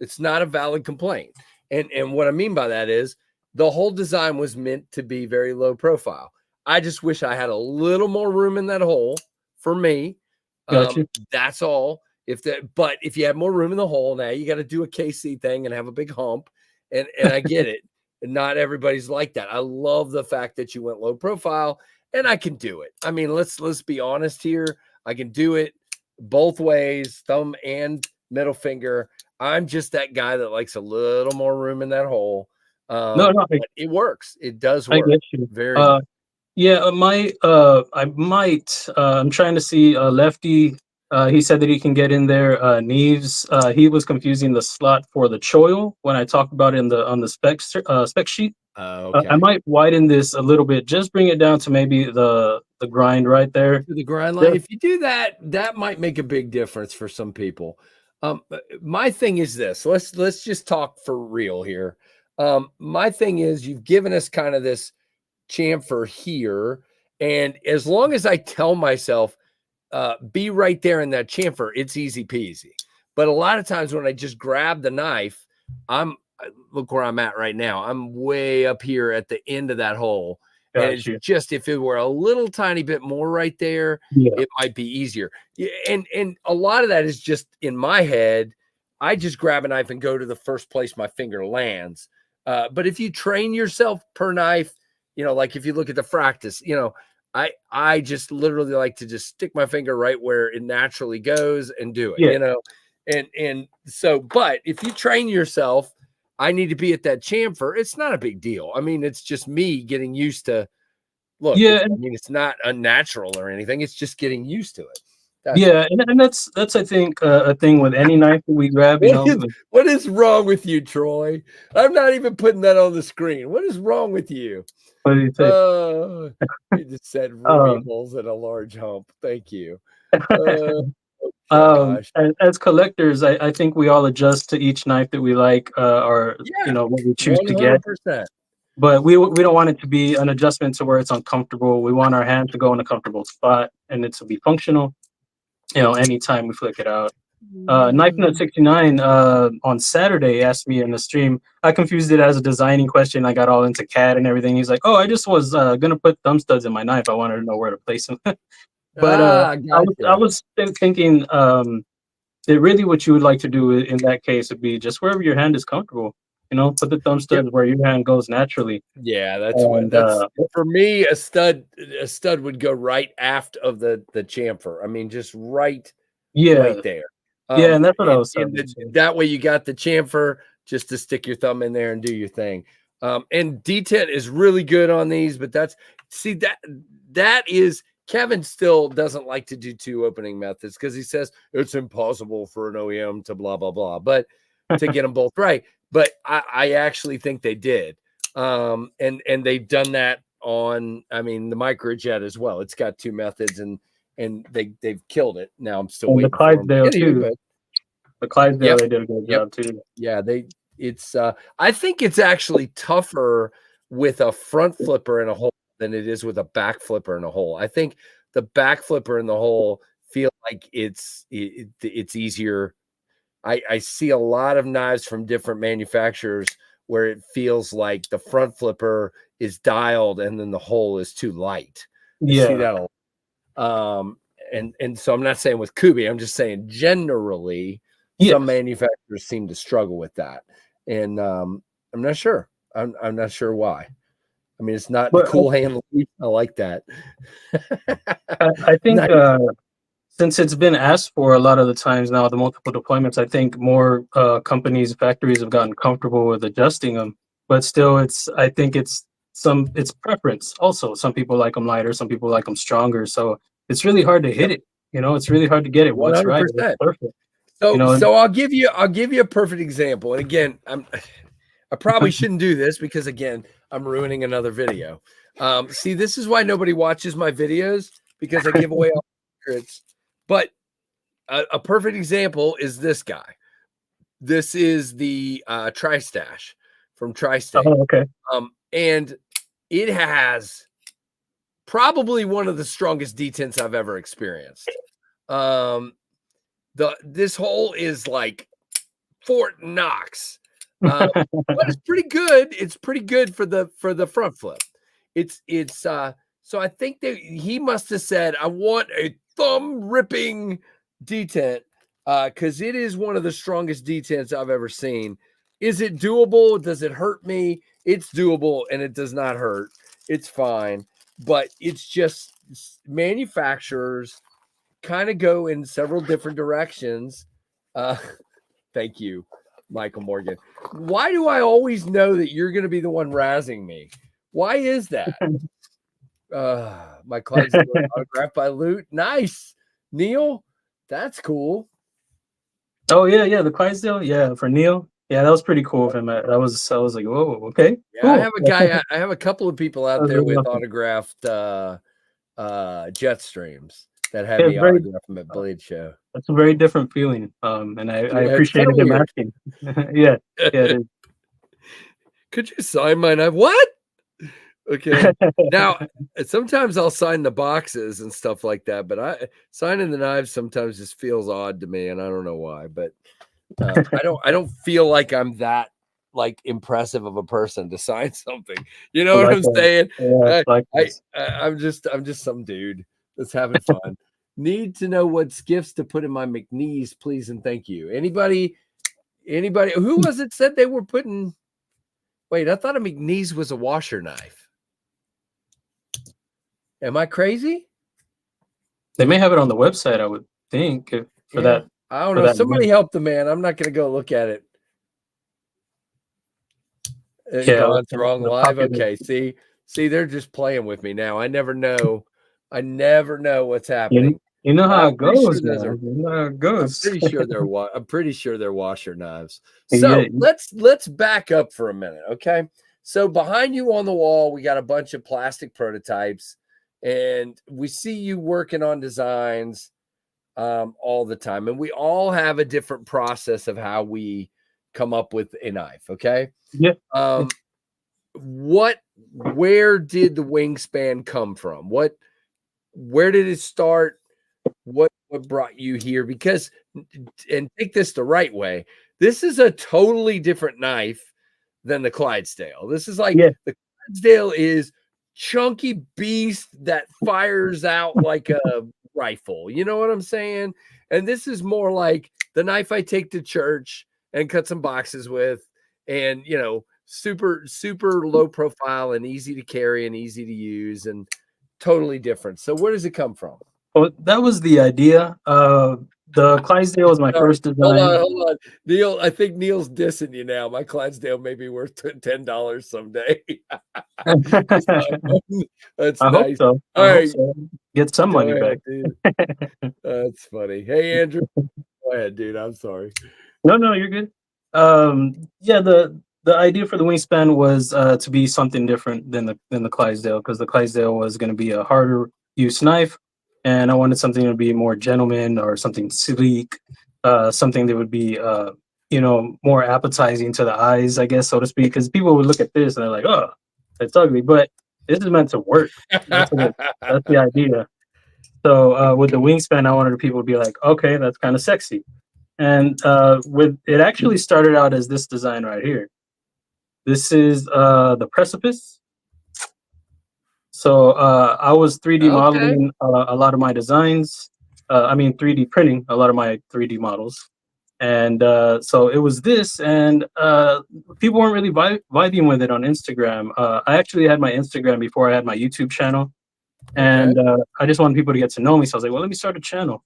It's not a valid complaint. And what I mean by that is the whole design was meant to be very low profile. I just wish I had a little more room in that hole for me. Gotcha. That's all. But if you have more room in the hole, now you got to do a KC thing and have a big hump. And I get it. And not everybody's like that. I love the fact that you went low profile, and I can do it. I mean, let's be honest here. I can do it both ways, thumb and middle finger. I'm just that guy that likes a little more room in that hole. No, But it works. It does I work. get you. Very much. Yeah, I might. I'm trying to see Lefty. He said that he can get in there. Neves. He was confusing the slot for the choil when I talked about it on the spec sheet. Okay. I might widen this a little bit, just bring it down to maybe the grind right there. To the grind line. If you do that, that might make a big difference for some people. My thing is this. Let's just talk for real here. My thing is, you've given us kind of this chamfer here, and as long as I tell myself be right there in that chamfer, it's easy peasy. But a lot of times when I just grab the knife, look where I'm at right now. I'm way up here at the end of that hole. And it's just, if it were a little tiny bit more right there, it might be easier. And a lot of that is just in my head. I just grab a knife and go to the first place my finger lands. But if you train yourself per knife, like if you look at the practice, I just literally like to just stick my finger right where it naturally goes and do it, and so, but if you train yourself, I need to be at that chamfer. It's not a big deal. I mean, it's just me getting used to, look, I mean, it's not unnatural or anything. It's just getting used to it. And that's I think a thing with any knife that we grab. What is wrong with you, Troy? I'm not even putting that on the screen. What is wrong with you? What do you say? You just said holes and a large hump. Thank you. As collectors, I think we all adjust to each knife that we like, or what we choose 100%. To get. But we don't want it to be an adjustment to where it's uncomfortable. We want our hand to go in a comfortable spot and it to be functional. Anytime we flick it out. Knife Nut 69 on Saturday asked me in the stream. I confused it as a designing question. I got all into CAD and everything. He's like, "Oh, I just was gonna put thumb studs in my knife. I wanted to know where to place them." But I was thinking that really what you would like to do in that case would be just wherever your hand is comfortable. Put the thumb studs where your hand goes naturally. Yeah, that's for me. A stud would go right aft of the chamfer. I mean, just right there. And that's what I was saying. That way you got the chamfer just to stick your thumb in there and do your thing. And D10 is really good on these, but that is, Kevin still doesn't like to do two opening methods because he says it's impossible for an OEM to blah, blah, blah, but to get them both right. But I actually think they did. And they've done that on, the microjet as well. It's got two methods and they've killed it. Now I'm still waiting for Clydesdale too. But the Clydesdale, they did a good job too. Yeah, I think it's actually tougher with a front flipper in a hole than it is with a back flipper in a hole. I think the back flipper in the hole feel like it's easier. I see a lot of knives from different manufacturers where it feels like the front flipper is dialed and then the hole is too light. I see that a lot. And so I'm not saying with Kubi, I'm just saying generally some manufacturers seem to struggle with that. And I'm not sure. I'm not sure why. I mean, it's not cool hand. I like that. I think since it's been asked for a lot of the times now, the multiple deployments, I think more companies, factories have gotten comfortable with adjusting them. But still, I think it's preference. Also, some people like them lighter, some people like them stronger. So it's really hard to hit it. It's really hard to get it. What's 100%. Right? It's perfect. So I'll give you a perfect example. And again, I probably shouldn't do this because again, I'm ruining another video. See, this is why nobody watches my videos, because I give away all secrets. But a perfect example is this guy. This is the Tri-Stash from Tri-State. Oh, okay. And it has probably one of the strongest detents I've ever experienced. This hole is like Fort Knox. But it's pretty good. It's pretty good for the front flip. So I think that he must have said, I want a thumb ripping detent, because it is one of the strongest detents I've ever seen. Is it doable? Does it hurt me? It's doable and it does not hurt. It's fine, but it's just manufacturers kind of go in several different directions. Thank you, Michael Morgan. Why do I always know that you're going to be the one razzing me? Why is that? My Clydesdale autographed by Loot. Nice. Neil, that's cool. Yeah, the Clydesdale, yeah, for Neil. Yeah, that was pretty cool of him. I was like, whoa, okay. Yeah, cool. I have a couple of people out there with autographed jet streams that had me autograph them at Blade Show. That's a very different feeling. And I Yeah, appreciated him asking. Yeah, it is. Could you sign my knife? What? Okay. Now, sometimes I'll sign the boxes and stuff like that, but signing the knives sometimes just feels odd to me, and I don't know why. But I don't feel like I'm that like impressive of a person to sign something. You know what I'm saying? Yeah, I'm just some dude that's having fun. Need to know what skiffs to put in my McNees, please and thank you. Anybody? Who was it said they were putting? Wait, I thought a McNees was a washer knife. Am I crazy? They may have it on the website, I would think, for that. I don't know. Somebody help the man. I'm not going to go look at it. Gone wrong live. Okay, see, they're just playing with me now. I never know what's happening. You know how it goes. You know how it goes. I'm pretty sure they're washer knives. So let's back up for a minute, okay? So behind you on the wall, we got a bunch of plastic prototypes, and we see you working on designs all the time, and we all have a different process of how we come up with a knife. Okay. Yeah. Where did the Wingspan come from? Where did it start? What brought you here? Because, and take this the right way, this is a totally different knife than the Clydesdale. This is like the Clydesdale is chunky beast that fires out like a rifle. You know what I'm saying? And this is more like the knife I take to church and cut some boxes with, and super low profile and easy to carry and easy to use and totally different. So where does it come from? Well, that was the idea. The Clydesdale was my first design. Hold on. Neil, I think Neil's dissing you now. My Clydesdale may be worth $10 someday. That's I nice. hope so. All right. So. Get some money back. Dude. That's funny. Hey, Andrew. Go ahead, dude. I'm sorry. No, you're good. Yeah, the idea for the Wingspan was to be something different than the Clydesdale, because the Clydesdale was going to be a harder use knife, and I wanted something to be more gentleman or something sleek, something that would be more appetizing to the eyes, I guess, so to speak, because people would look at this and they're like, oh, it's ugly, but this is meant to work. That's the idea. So with the Wingspan, I wanted people to be like, okay, that's kind of sexy. And with it actually started out as this design right here. This is the precipice. So I was 3D modeling a lot of my designs. 3D printing a lot of my 3D models. And so it was this, and people weren't really vibing with it on Instagram. I actually had my Instagram before I had my YouTube channel. And I just wanted people to get to know me. So I was like, well, let me start a channel.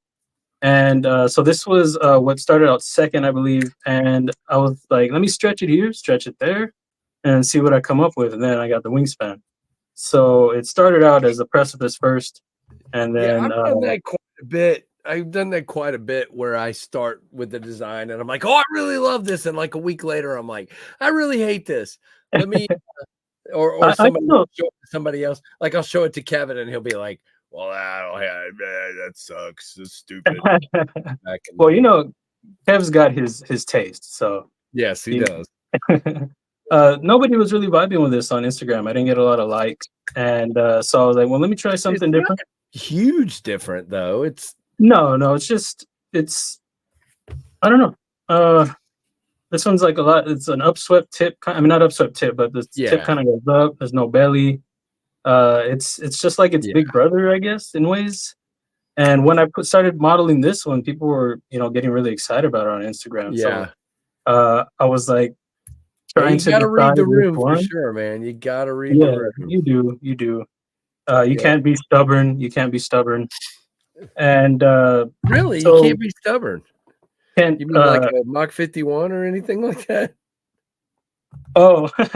And so this was what started out second, I believe. And I was like, let me stretch it here, stretch it there, and see what I come up with. And then I got the Wingspan. So it started out as a precipice first. And then I've done that quite a bit. I've done that quite a bit where I start with the design and I'm like, oh, I really love this. And like a week later, I'm like, I really hate this. Let me, or somebody else. Like I'll show it to Kevin and he'll be like, well, that sucks. It's stupid. Well, Kev's got his taste. So yes, he does. Nobody was really vibing with this on Instagram. I didn't get a lot of likes. And so I was like, well, let me try something different. Huge different though. No, it's I don't know. This one's like a lot. It's an upswept tip. I mean, not upswept tip, but the tip kind of goes up. There's no belly. It's just like its big brother, I guess, in ways. And when I started modeling this one, people were, getting really excited about it on Instagram. Yeah. So I was like trying You to got to read decide the which room for one. sure, man. You got to read the Yeah, room. you do. You do. You Yeah. can't be stubborn. You can't be stubborn. And Really, you so can't be stubborn. can't. You mean like a Mach 51 or anything like that? Oh, are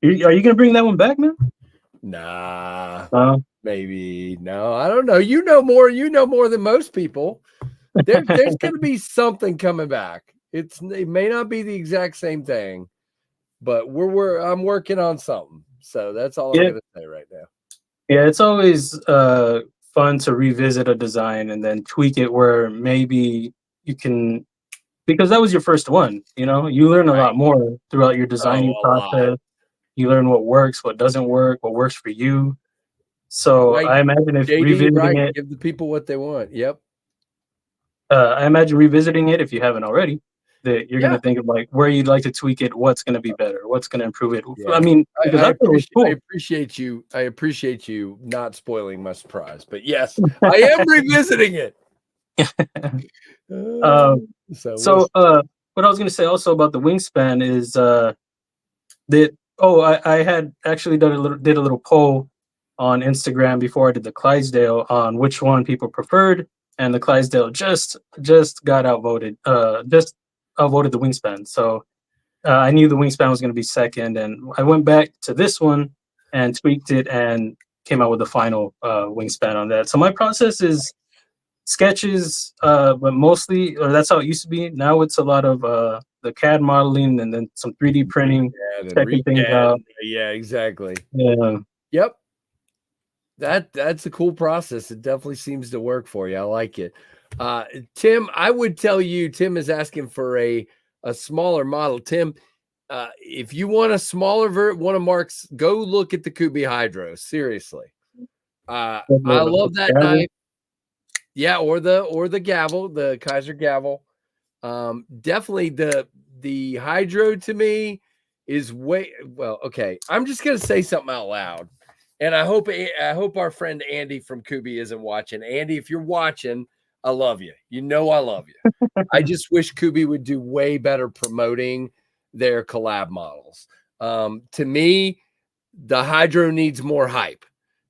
you gonna bring that one back, man? Nah, maybe. No, I don't know. You know more than most people. There's going to be something coming back. It may not be the exact same thing, but I'm working on something. So that's all I'm going to say right now. Yeah, it's always fun to revisit a design and then tweak it where maybe you can, because that was your first one. You learn a lot more throughout your designing process. You learn what works, what doesn't work, what works for you. So I imagine if revisiting it, give the people what they want. Yep. I imagine revisiting it, if you haven't already, that you're gonna think of like where you'd like to tweak it, what's gonna be better, what's gonna improve it. Yeah. I mean, because I thought it was cool. I appreciate you not spoiling my surprise. But yes, I am revisiting it. So what I was gonna say also about the Wingspan is that I had actually did a little poll on Instagram before I did the Clydesdale on which one people preferred, and the Clydesdale just got outvoted. Just outvoted the Wingspan. So I knew the Wingspan was going to be second, and I went back to this one and tweaked it and came out with the final Wingspan on that. So my process is sketches, but mostly, or that's how it used to be. Now it's a lot of the CAD modeling and then some 3D printing, checking things out. Yeah, exactly. Yeah. Yep. That's a cool process. It definitely seems to work for you. I like it. Tim, I would tell you, Tim is asking for a smaller model. Tim, if you want a smaller one of Mark's, go look at the Kubi Hydro. Seriously. I love that knife. Yeah, or the gavel, the Kaiser gavel. Definitely the Hydro to me is okay. I'm just gonna say something out loud. And I hope our friend Andy from Kubi isn't watching. Andy, if you're watching, I love you. You know I love you. I just wish Kubi would do way better promoting their collab models. To me, the Hydro needs more hype.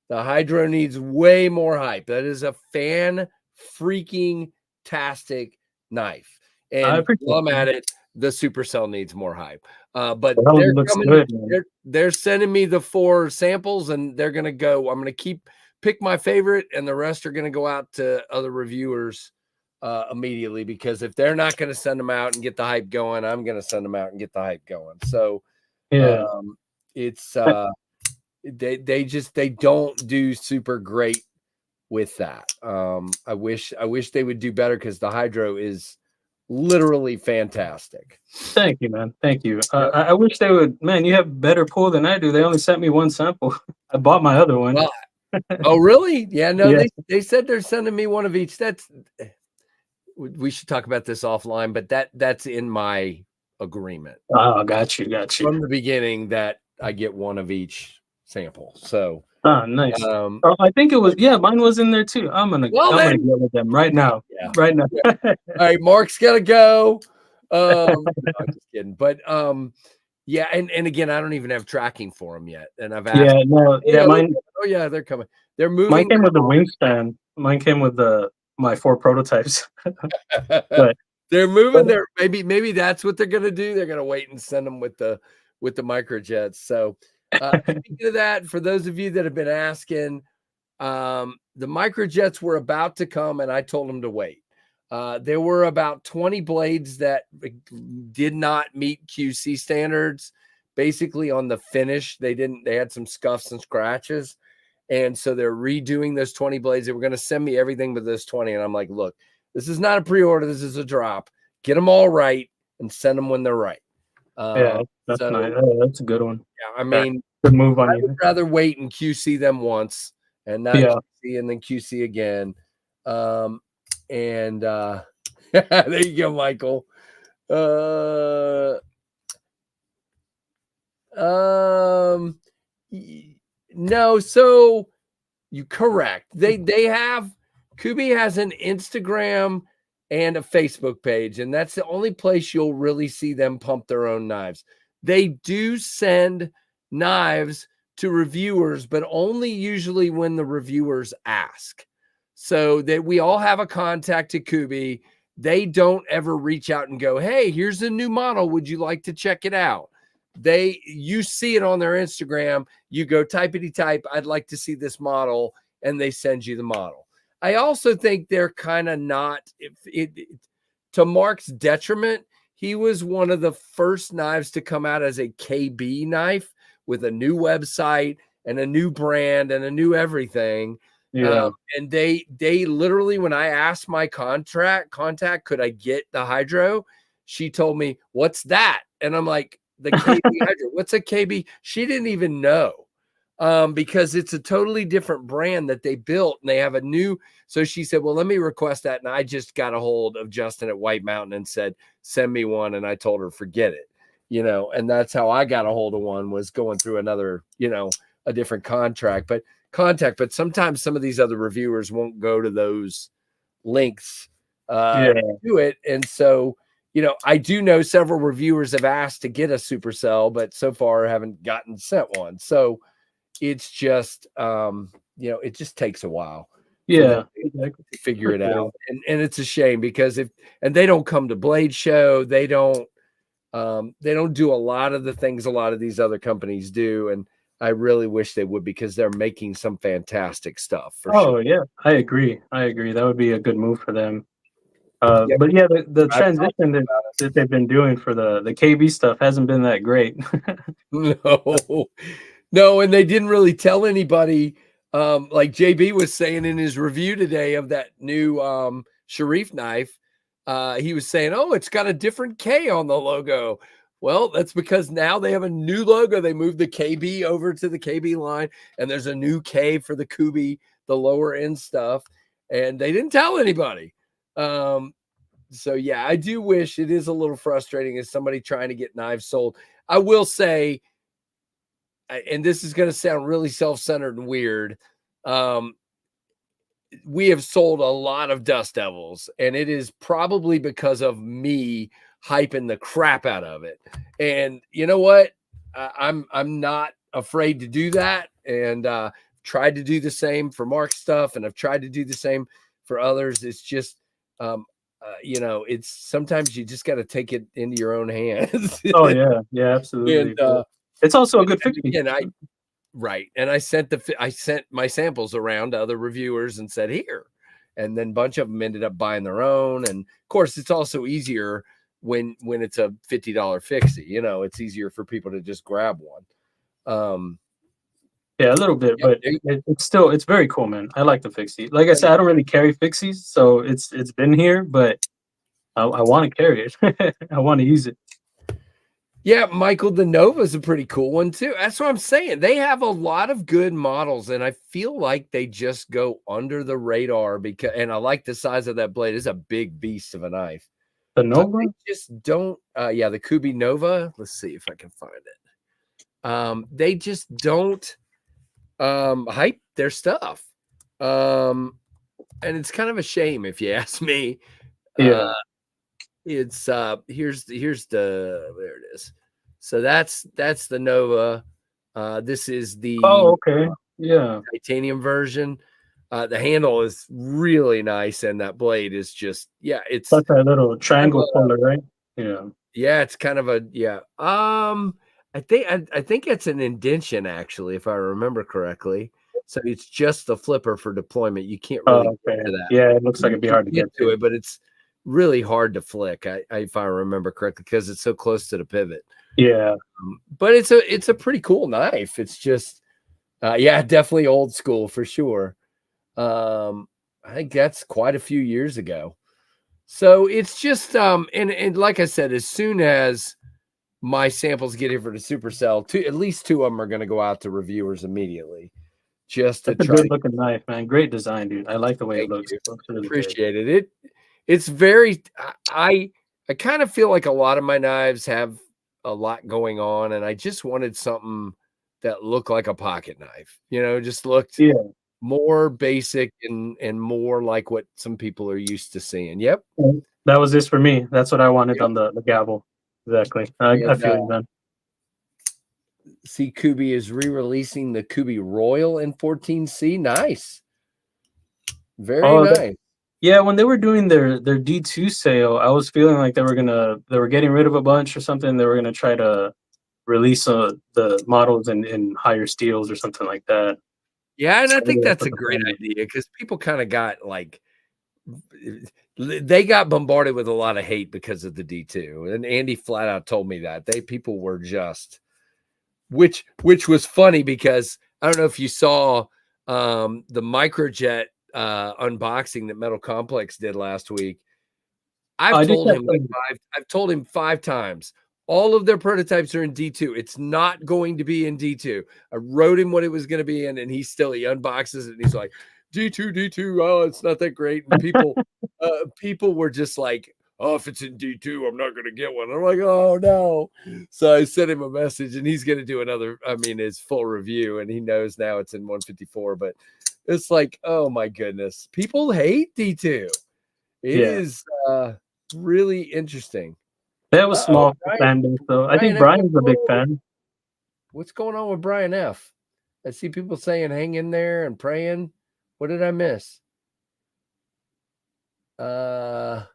The Hydro needs way more hype. That is a fan freaking tastic knife. And while I'm at it, the Supercell needs more hype. But they're coming. They're sending me the 4 samples, and they're gonna go. I'm gonna pick my favorite, and the rest are gonna go out to other reviewers immediately, because if they're not gonna send them out and get the hype going, I'm gonna send them out and get the hype going. So it's they don't do super great with that. I wish they would do better, because the Hydro is literally fantastic. Thank you, man. Thank you. I wish they would. Man, you have better pull than I do. They only sent me 1 sample. I bought my other one. Well, oh, really? Yeah. No, yeah. They said they're sending me one of each. We should talk about this offline, but that's in my agreement. Oh, got you. From the beginning, that I get one of each sample. So. Oh, nice. I think it was. Yeah, mine was in there too. I'm gonna get with them right now. Yeah. Right now. Yeah. All right, Mark's gotta go. No, I'm just kidding. But yeah, and again, I don't even have tracking for them yet. And I've asked. Mine. Oh yeah, they're coming. They're moving. Mine came with the Wingspan. Mine came with my 4 prototypes. But they're moving there. Maybe that's what they're gonna do. They're gonna wait and send them with the microjets. So speaking of that, for those of you that have been asking, the microjets were about to come, and I told them to wait. There were about 20 blades that did not meet QC standards. Basically, on the finish, they had some scuffs and scratches. And so they're redoing those 20 blades. They were going to send me everything but those 20. And I'm like, look, this is not a pre-order. This is a drop. Get them all right and send them when they're right. Yeah, that's nice. That's a good one. Yeah, I mean, good move on I would rather wait and QC them once and not QC and then QC again. There you go, Michael. No, so You correct. They have Kubi has an Instagram and a Facebook page, and that's the only place you'll really see them pump their own knives. They do send knives to reviewers, but only usually when the reviewers ask. So that we all have a contact to Kubi. They don't ever reach out and go, "Hey, here's a new model. Would you like to check it out?" You see it on their Instagram. You go typity type, "I'd like to see this model," and they send you the model. I also think they're kind of not, to Mark's detriment, he was one of the first knives to come out as a KB knife with a new website and a new brand and a new everything. Yeah. And they literally, when I asked my contact, could I get the Hydro? She told me, "What's that?" And I'm like, "The KB Hydro." "What's a KB?" She didn't even know. Because it's a totally different brand that they built, and they have a new. So she said, "Well, let me request that." And I just got a hold of Justin at White Mountain and said, "Send me one." And I told her, "Forget it," and that's how I got a hold of one, was going through another, a different contact. But sometimes some of these other reviewers won't go to those links to do it. And so, I do know several reviewers have asked to get a supercell, but so far haven't gotten sent one. So it's just, it just takes a while. Yeah, to figure it out. And it's a shame because they don't come to Blade Show. They don't do a lot of the things a lot of these other companies do. And I really wish they would, because they're making some fantastic stuff for sure. Yeah, I agree. That would be a good move for them. But yeah, the transition that they've been doing for the KB stuff hasn't been that great. No, and they didn't really tell anybody. Like JB was saying in his review today of that new Sharif knife, he was saying, "Oh, it's got a different K on the logo." Well, that's because now they have a new logo. They moved the KB over to the KB line, and there's a new K for the Kubi, the lower end stuff, and they didn't tell anybody. So yeah, I do wish. It is a little frustrating as somebody trying to get knives sold. I will say, and this is going to sound really self-centered and weird, we have sold a lot of Dust Devils, and it is probably because of me hyping the crap out of it. And you know what? I'm not afraid to do that, and tried to do the same for Mark's stuff, and I've tried to do the same for others. It's just, it's sometimes you just got to take it into your own hands. Oh yeah, absolutely. And it's also a good fix. Right. And I sent my samples around to other reviewers and said, "Here." And then a bunch of them ended up buying their own. And of course, it's also easier when it's a $50 fixie. It's easier for people to just grab one. Yeah, a little bit, but it's very cool, man. I like the fixie. Like I said, I don't really carry fixies, so it's been here, but I want to carry it. I want to use it. Yeah, Michael, the Nova is a pretty cool one too. That's what I'm saying. They have a lot of good models, and I feel like they just go under the radar and I like the size of that blade. It's a big beast of a knife. The Nova? They just don't. The Kubi Nova. Let's see if I can find it. They just don't hype their stuff, and it's kind of a shame if you ask me. Yeah. It's here's the there it is. So that's the Nova. This is the okay. Yeah, titanium version. The handle is really nice, and that blade is just it's like that little triangle color, right? Yeah, it's kind of I think it's an indention, actually, if I remember correctly. So it's just the flipper for deployment. You can't really get to that. Yeah, it looks like it'd be hard to get to it, but it's really hard to flick, if I remember correctly, because it's so close to the pivot. Yeah, but it's a pretty cool knife. It's just definitely old school for sure. I think that's quite a few years ago. So it's just and like I said, as soon as my samples get here for the supercell, at least two of them are going to go out to reviewers immediately. Just that's a good looking knife, man. Great design, dude. I like the way it looks. Really appreciate it. It's very. I kind of feel like a lot of my knives have a lot going on, and I just wanted something that looked like a pocket knife. Just looked more basic and more like what some people are used to seeing. Yep. That was this for me. That's what I wanted Yep. on the gavel. Exactly. I And, feel you, man. see, Kubi is re-releasing the Kubi Royal in 14C. Nice. Very nice. Yeah, when they were doing their D2 sale, I was feeling like they were getting rid of a bunch or something. They were gonna try to release the models in higher steels or something like that. Yeah, and So I think that's put a the great plan. idea because people kind of got like they got bombarded with a lot of hate because of the D2. And Andy flat out told me that. People were just which was funny because I don't know if you saw the microjet unboxing that Metal Complex did last week. I've told him 5 times. All of their prototypes are in D2. It's not going to be in D2. I wrote him what it was going to be in, and he unboxes it and he's like, D2. Oh, it's not that great. And people were just like, oh, if it's in D2, I'm not going to get one. I'm like, oh no. So I sent him a message, and he's going to do another. I mean, his full review, and he knows now it's in 154. But it's like, oh my goodness, people hate D2. It is really interesting. That was small fan base, though. I think Brian's a big fan. What's going on with Brian F? I see people saying hang in there and praying. What did I miss? What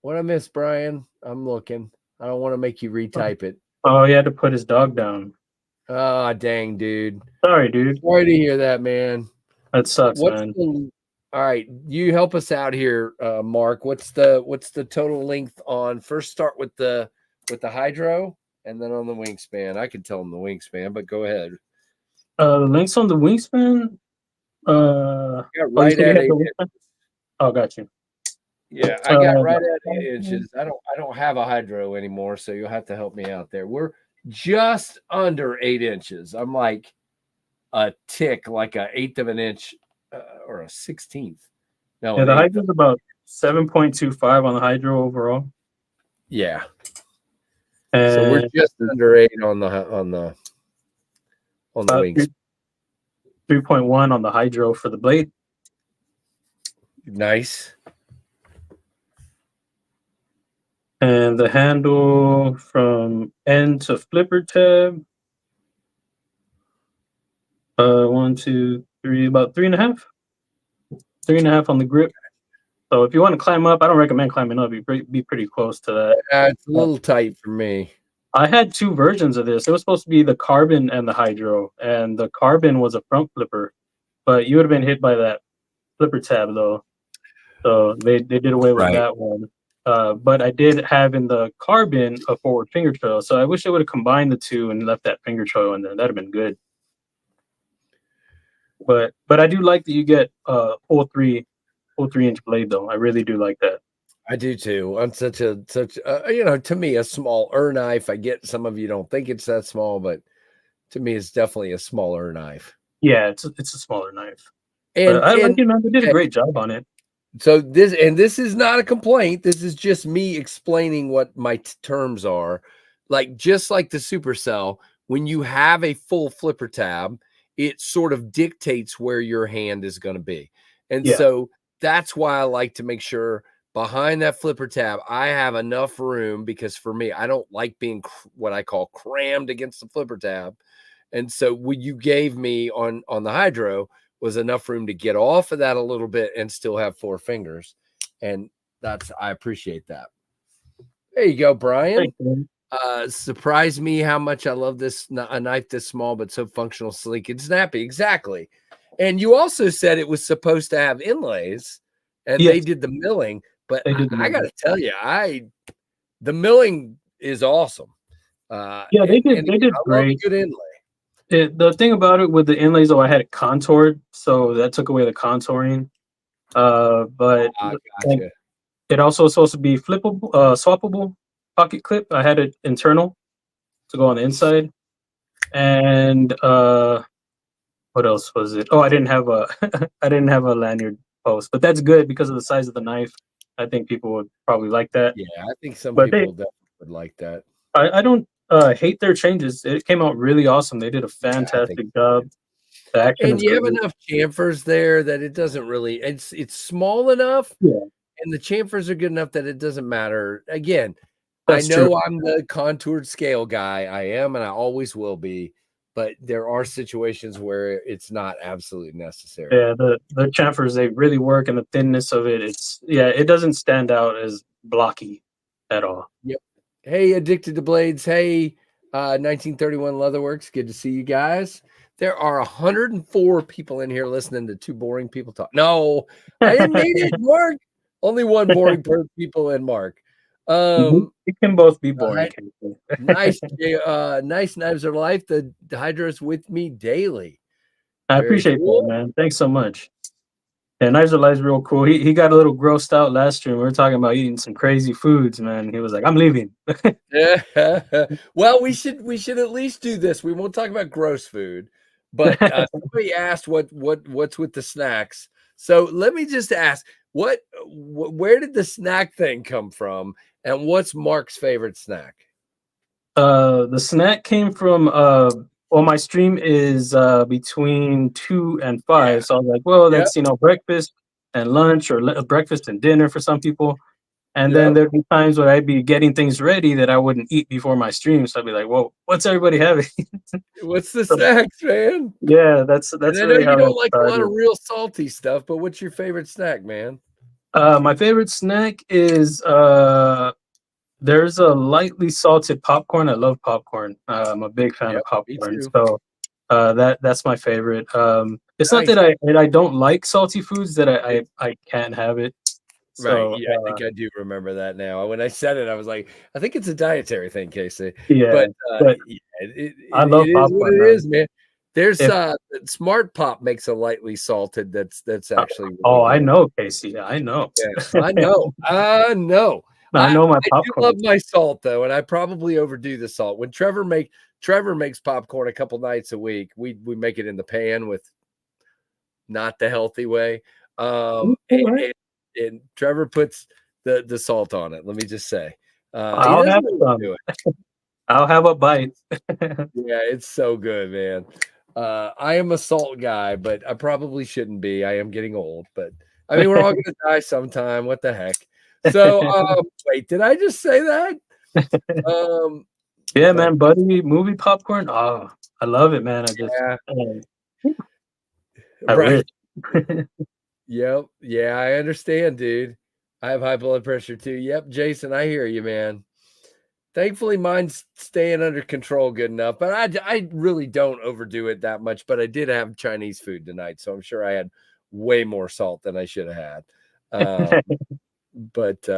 I miss, Brian? I'm looking. I don't want to make you retype it. Oh, he had to put his dog down. Ah, dang, dude. Sorry, dude. Sorry to hear that, man. That sucks, man. All right, you help us out here, Mark. What's the total length on? First, start with the hydro, and then on the wingspan. I can tell them the wingspan, but go ahead. The links on the wingspan. Right at 8 inches. Oh, got you. Yeah, I got right at 8 inches. I don't have a hydro anymore, so you'll have to help me out there. We're just under 8 inches. I'm like a tick, like an eighth of an inch. Or a 16th. No, yeah, the hydro is about 7.25 on the hydro overall. Yeah. And so we're just under 8 on the wings. 3.1 on the hydro for the blade. Nice. And the handle from end to flipper tab. 1, 2, 3, about 3.5. 3.5 on the grip. So if you want to climb up, I don't recommend climbing up. Be pretty close to that. It's a little tight for me. I had 2 versions of this. It was supposed to be the carbon and the hydro, and the carbon was a front flipper, but you would have been hit by that flipper tab though. So they did away with that one. But I did have in the carbon a forward finger trail. So I wish they would have combined the 2 and left that finger trail in there. That'd have been good. But I do like that you get full 3-inch blade though. I really do like that. I do too. On such to me, a smaller knife. I get some of you don't think it's that small, but to me, it's definitely a smaller knife. Yeah, it's a smaller knife. And I like it, man. They did a great job on it. So this is not a complaint. This is just me explaining what my terms are. Like just like the Supercell, when you have a full flipper tab, it sort of dictates where your hand is going to be. And so that's why I like to make sure behind that flipper tab, I have enough room, because for me, I don't like being what I call crammed against the flipper tab. And so what you gave me on the hydro was enough room to get off of that a little bit and still have 4 fingers. And I appreciate that. There you go, Brian. Surprised me how much I love a knife this small, but so functional, sleek, and snappy. Exactly. And you also said it was supposed to have inlays, and they did the milling. But I got to tell you, the milling is awesome. They did great. Good inlay. The thing about it with the inlays, though, I had it contoured, so that took away the contouring. But gotcha. It also was supposed to be flippable, swappable pocket clip. I had it internal to go on the inside. And what else was it? Oh, I didn't have a lanyard post, but that's good because of the size of the knife. I think people would probably like that. Yeah, I think some people definitely would like that. I don't hate their changes. It came out really awesome. They did a fantastic job. The action And is you have great. enough chamfers there that it doesn't really. It's small enough, Yeah, and the chamfers are good enough that it doesn't matter. Again, I that's true. know I'm the contoured scale guy. I am, and I always will be. But there are situations where it's not absolutely necessary. Yeah, the chamfers, they really work, and the thinness of it, it doesn't stand out as blocky at all. Yep. Hey, Addicted to Blades. Hey, 1931 Leatherworks. Good to see you guys. There are 104 people in here listening to two boring people talk. No, I didn't mean it, Mark. Only one boring people in Mark. It can both be boring. Right. Nice, nice knives of life. The Hydra's with me daily. I Very appreciate that, cool. man. Thanks so much. Yeah, Knives of Light's real cool. He got a little grossed out last stream. We were talking about eating some crazy foods, man. He was like, "I'm leaving." Well, we should at least do this. We won't talk about gross food, but somebody asked what's with the snacks. So let me just ask, where did the snack thing come from, and what's Mark's favorite snack? The snack came from well, my stream is between 2 and 5. Yeah. So I was like, well, Yep. that's breakfast and lunch, or breakfast and dinner for some people. And then Yep. there'd be times when I'd be getting things ready that I wouldn't eat before my stream. So I'd be like, "Whoa, what's everybody having?" What's the So, snacks, man? yeah, that's And I know really you how it don't like a lot of started. real salty stuff, but what's your favorite snack, man? My favorite snack is there's a lightly salted popcorn. I love popcorn. I'm a big fan of Yep, me popcorn. too. So that's my favorite. It's not Nice. that I don't like salty foods, that I can't have it. Right. So Yeah, I think I do remember that now. When I said it, I was like, I think it's a dietary thing, Casey. yeah, But but yeah, I it love is what popcorn, it man. is, man. There's If Smart Pop makes a lightly salted that's actually really oh, I good. know, Casey. I know. Yeah, I know. I know. I know my I do love popcorn. my salt though, and I probably overdo the salt. When Trevor makes popcorn a couple nights a week, we make it in the pan with not the healthy way. And Trevor puts the salt on it. Let me just say, he I'll doesn't have overdo some. it. I'll have a bite. Yeah, it's so good, man. I am a salt guy, but I probably shouldn't be. I am getting old, but I mean, we're all gonna die sometime. What the heck? So, wait, did I just say that? Um, Yeah, but man, buddy, movie popcorn. Oh, I love it, man. yeah, I right. wish. Yep. Yeah, I understand, dude. I have high blood pressure too. Yep, Jason, I hear you, man. Thankfully, mine's staying under control good enough, but I really don't overdo it that much. But I did have Chinese food tonight, so I'm sure I had way more salt than I should have had. But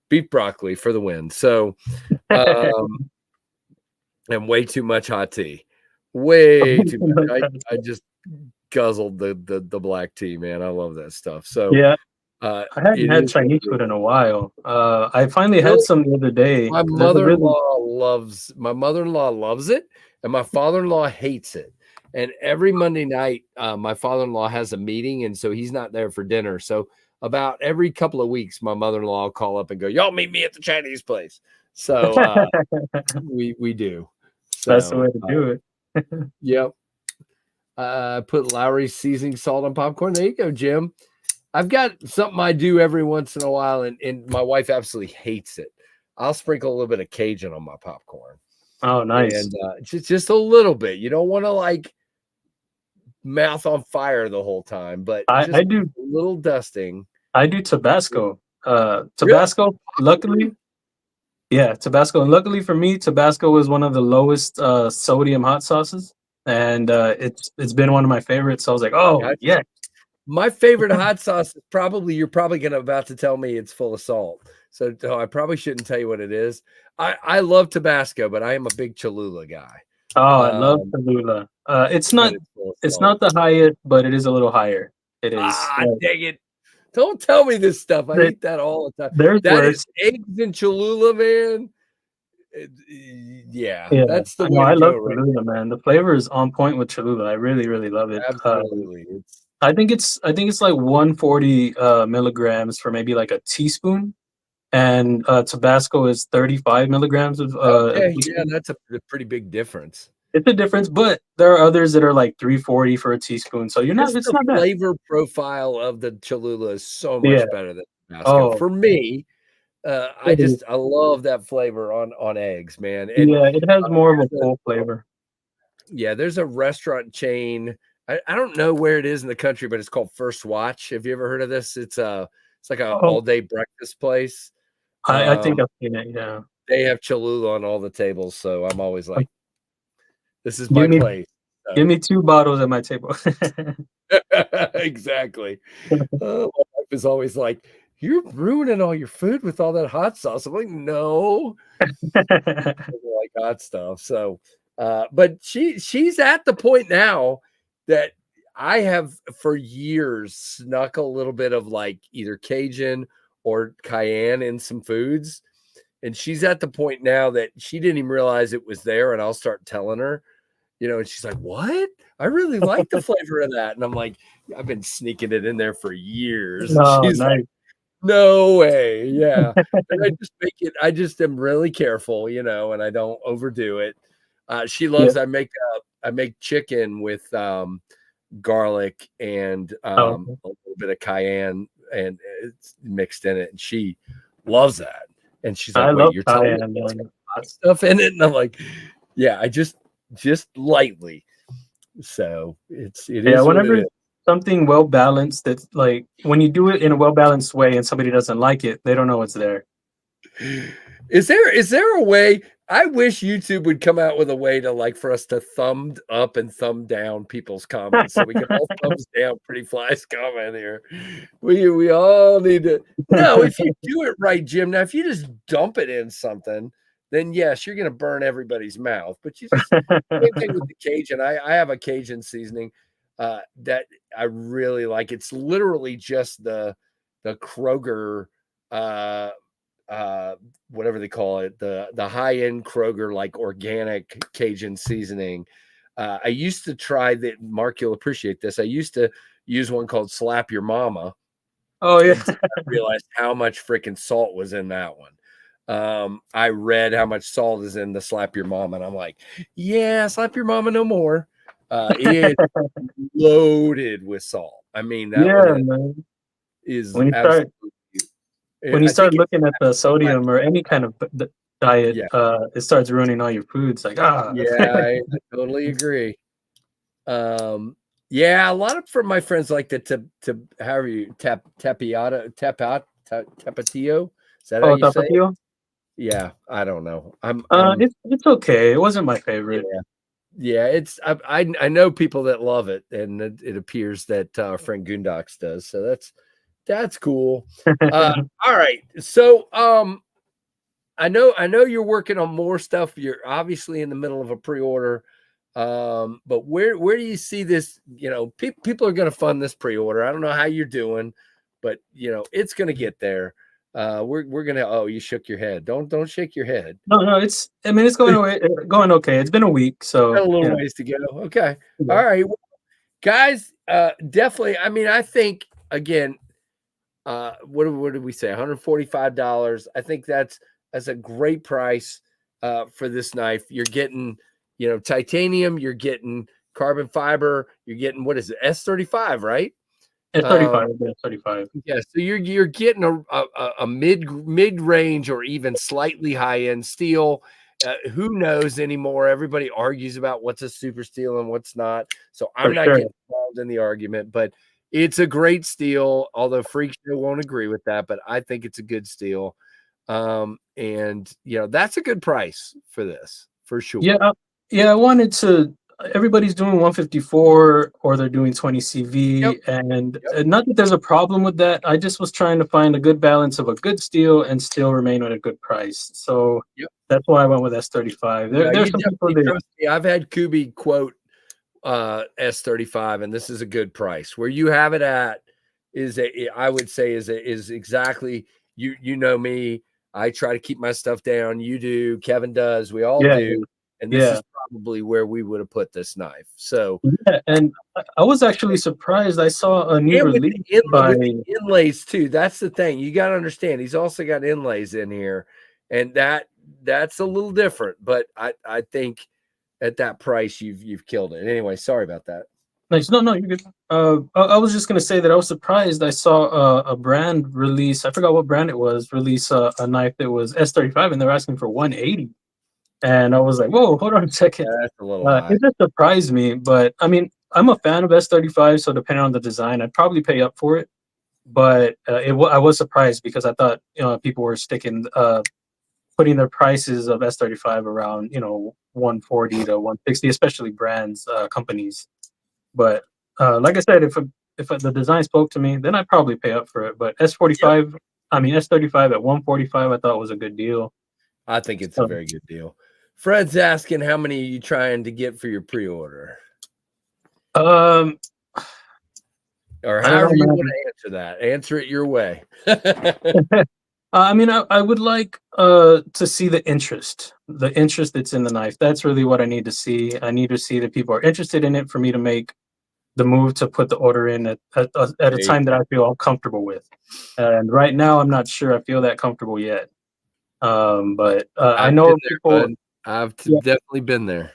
beef broccoli for the win. So, and way too much hot tea. Way too much. I just guzzled the black tea, man. I love that stuff. So, Yeah, uh, I hadn't it had is what Chinese it food is. in a while. I finally had Really? some the other day. My There's a really mother-in-law loves it, and my father-in-law hates it. And every Monday night, my father-in-law has a meeting, and so he's not there for dinner. So about every couple of weeks, my mother-in-law will call up and go, "Y'all meet me at the Chinese place." So we do. that's the So way to do it. yep. Put Lowry's seasoning salt on popcorn. There you go, Jim. I've got something I do every once in a while, and my wife absolutely hates it. I'll sprinkle a little bit of Cajun on my popcorn, Oh, nice. and just a little bit. You don't want to like mouth on fire the whole time, but I, just I do a little dusting. I do Tabasco. Really? Tabasco, luckily, yeah, Tabasco. And luckily for me, Tabasco is one of the lowest sodium hot sauces, and it's been one of my favorites. So I was like, oh Gotcha. yeah. My favorite hot sauce is you're probably gonna about to tell me it's full of salt. So I probably shouldn't tell you what it is. I love Tabasco, but I am a big Cholula guy. Oh, I love Um, Tallulah. but it's full of It's salt. not the highest, but it is a little higher. It is. Ah, dang it. Don't tell me this stuff. I There- eat that all the time. there's That is worse. eggs and Cholula, man. Yeah, Yeah, that's the I know. way I to love go right Cholula, man. The flavor is on point with Cholula. I really, really love it. there. Absolutely. It's I think it's like 140 milligrams for maybe like a teaspoon, and Tabasco is 35 milligrams of a okay. Yeah, teaspoon. that's a pretty big difference. It's a difference, but there are others that are like 340 for a teaspoon. So you're not. Just It's the not bad. flavor profile of the Cholula is so Yeah. much better than Tabasco. Oh, For me, it is. I love that flavor on eggs, man. And Yeah, it has more of a there's full flavor. yeah, there's a restaurant chain. I don't know where it is in the country, but it's called First Watch. Have you ever heard of this? It's like a Oh, all day breakfast place. I think I've seen it. Yeah. They have Cholula on all the tables, so I'm always like, this is Give my me place. give So me 2 bottles at my table. exactly. My wife is always like, "You're ruining all your food with all that hot sauce." I'm like, "No, I like hot stuff." So, but she's at the point now that I have for years snuck a little bit of like either Cajun or cayenne in some foods. And she's at the point now that she didn't even realize it was there. And I'll start telling her, and she's like, "What? I really like the flavor of that." And I'm like, "I've been sneaking it in there for years." And Oh, she's like, nice. "No way." Yeah. And I just am really careful, and I don't overdo it. She Yeah. loves, I make chicken with garlic and Oh, a little bit of cayenne and it's mixed in it. And she loves that. And she's I like, "Wait, love you're telling me cayenne, it's got man. hot stuff in it?" And I'm like, "Yeah, I just lightly." So it Yeah, is what it whenever is. something well balanced, that's like when you do it in a well balanced way and somebody doesn't like it, they don't know it's there. Is there a way? I wish YouTube would come out with a way to like for us to thumb up and thumb down people's comments so we can all thumbs down Pretty Fly's comment here. We all need to no, if you do it right, Jim. Now, if you just dump it in something, then yes, you're gonna burn everybody's mouth. But you just same thing with the Cajun. I have a Cajun seasoning that I really like. It's literally just the Kroger uh uh whatever they call it, the high-end Kroger like organic Cajun seasoning. I used to try that. Mark, you'll appreciate this. I used to use one called Slap Your Mama Oh yeah. until I realized how much freaking salt was in that one. I read how much salt is in the Slap Your Mama, and I'm like, yeah, Slap Your Mama no more. It's loaded with salt. I mean, that one Yeah, is, man. is When you start absolutely. when you I start think it's looking at the sodium or any kind of diet, yeah. it starts ruining all your foods. Like Yeah, I totally agree. Yeah, a lot of from my friends like the to however you tapatio. Is that how oh, you say it? tapatio. Yeah, I don't know. I'm It's okay. It wasn't my yeah. favorite. Yeah, it's I know people that love it, and it appears that our friend Goondocks does. So that's cool. All right. So I know you're working on more stuff. You're obviously in the middle of a pre-order. But where do you see this? People are going to fund this pre-order. I don't know how you're doing, but it's going to get there. We're gonna. Oh, you shook your head. Don't shake your head. No, no, I mean, it's going away, going okay. It's been a week, Got so a little yeah. ways to go. Okay. Yeah. All right, well, guys. Definitely. I mean, I think again. What did we say? $145. I think that's a great price for this knife. You're getting, titanium, you're getting carbon fiber, you're getting what is it? S35, right? It's Um, 35. Yeah, 35. yeah, so you're getting a mid range or even slightly high end steel. Who knows anymore? Everybody argues about what's a super steel and what's not. So I'm For not sure. getting involved in the argument, but it's a great steel. Although Freak Show won't agree with that, but I think it's a good steel. And that's a good price for this for Yeah, sure. yeah. I wanted to. Everybody's doing 154 or they're doing 20 Yep. CV, and Yep. not that there's a problem with that. I just was trying to find a good balance of a good steel and still remain at a good price. So Yep. that's why I went with S35. No, There's you some people definitely that trust me. I've had Kubi quote S35, and this is a good price. Where you have it at I would say is exactly you know me. I try to keep my stuff down. You do, Kevin does, we all yeah, do. And this yeah. is probably where we would have put this knife. So Yeah, and I was actually surprised. I saw a new and release by with the inlays too. That's the thing. You got to understand. He's also got inlays in here, and that's a little different. But I think at that price, you've killed it. Anyway, sorry about that. Nice. No, you're good. I was just gonna say that I was surprised. I saw a brand release. I forgot what brand it was. Release a knife that was S35, and they're asking for 180. And I was like, whoa, hold on a second. That's a little high. It just surprised me. But I mean, I'm a fan of S35, so depending on the design, I'd probably pay up for it. But I was surprised because I thought people were putting their prices of S35 around 140 to 160, especially brands, companies. But like I said, if the design spoke to me, then I'd probably pay up for it. But S35, I mean S35 at 145, I thought was a good deal. I think it's a very good deal. Fred's asking how many are you trying to get for your pre-order? Or however you want to answer that. Answer it your way. I mean, I would like to see the interest that's in the knife. That's really what I need to see. I need to see that people are interested in it for me to make the move to put the order in at a time that I feel comfortable with. And right now, I'm not sure I feel that comfortable yet. But I know people. I've definitely been there.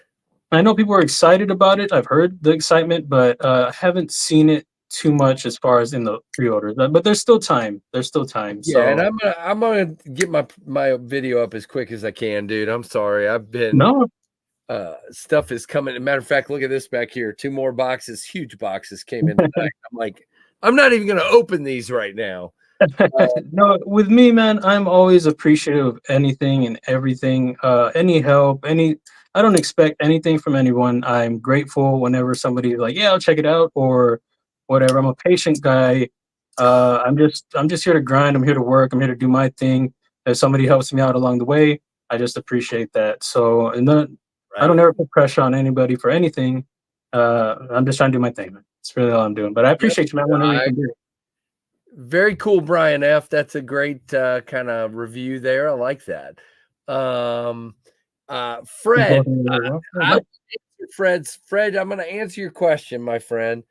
I know people are excited about it. I've heard the excitement, but I haven't seen it too much as far as in the pre-orders. But there's still time. Yeah, so. And I'm gonna get my video up as quick as I can, dude. I'm sorry. I've been stuff is coming. As a matter of fact, look at this back here. 2 more boxes, huge boxes came in tonight. I'm like, I'm not even gonna open these right now. No, with me, man, I'm always appreciative of anything and everything. Any help, I don't expect anything from anyone. I'm grateful whenever somebody's like, yeah, I'll check it out or whatever. I'm a patient guy. I'm just here to grind. I'm here to work. I'm here to do my thing. If somebody helps me out along the way, I just appreciate that. So, and then I don't ever put pressure on anybody for anything. I'm just trying to do my thing. That's really all I'm doing. But I appreciate you, man. Whenever you can do it. Very cool, Brian F. That's a great kind of review there. I like that. Fred, Fred, I'm going to answer your question, my friend.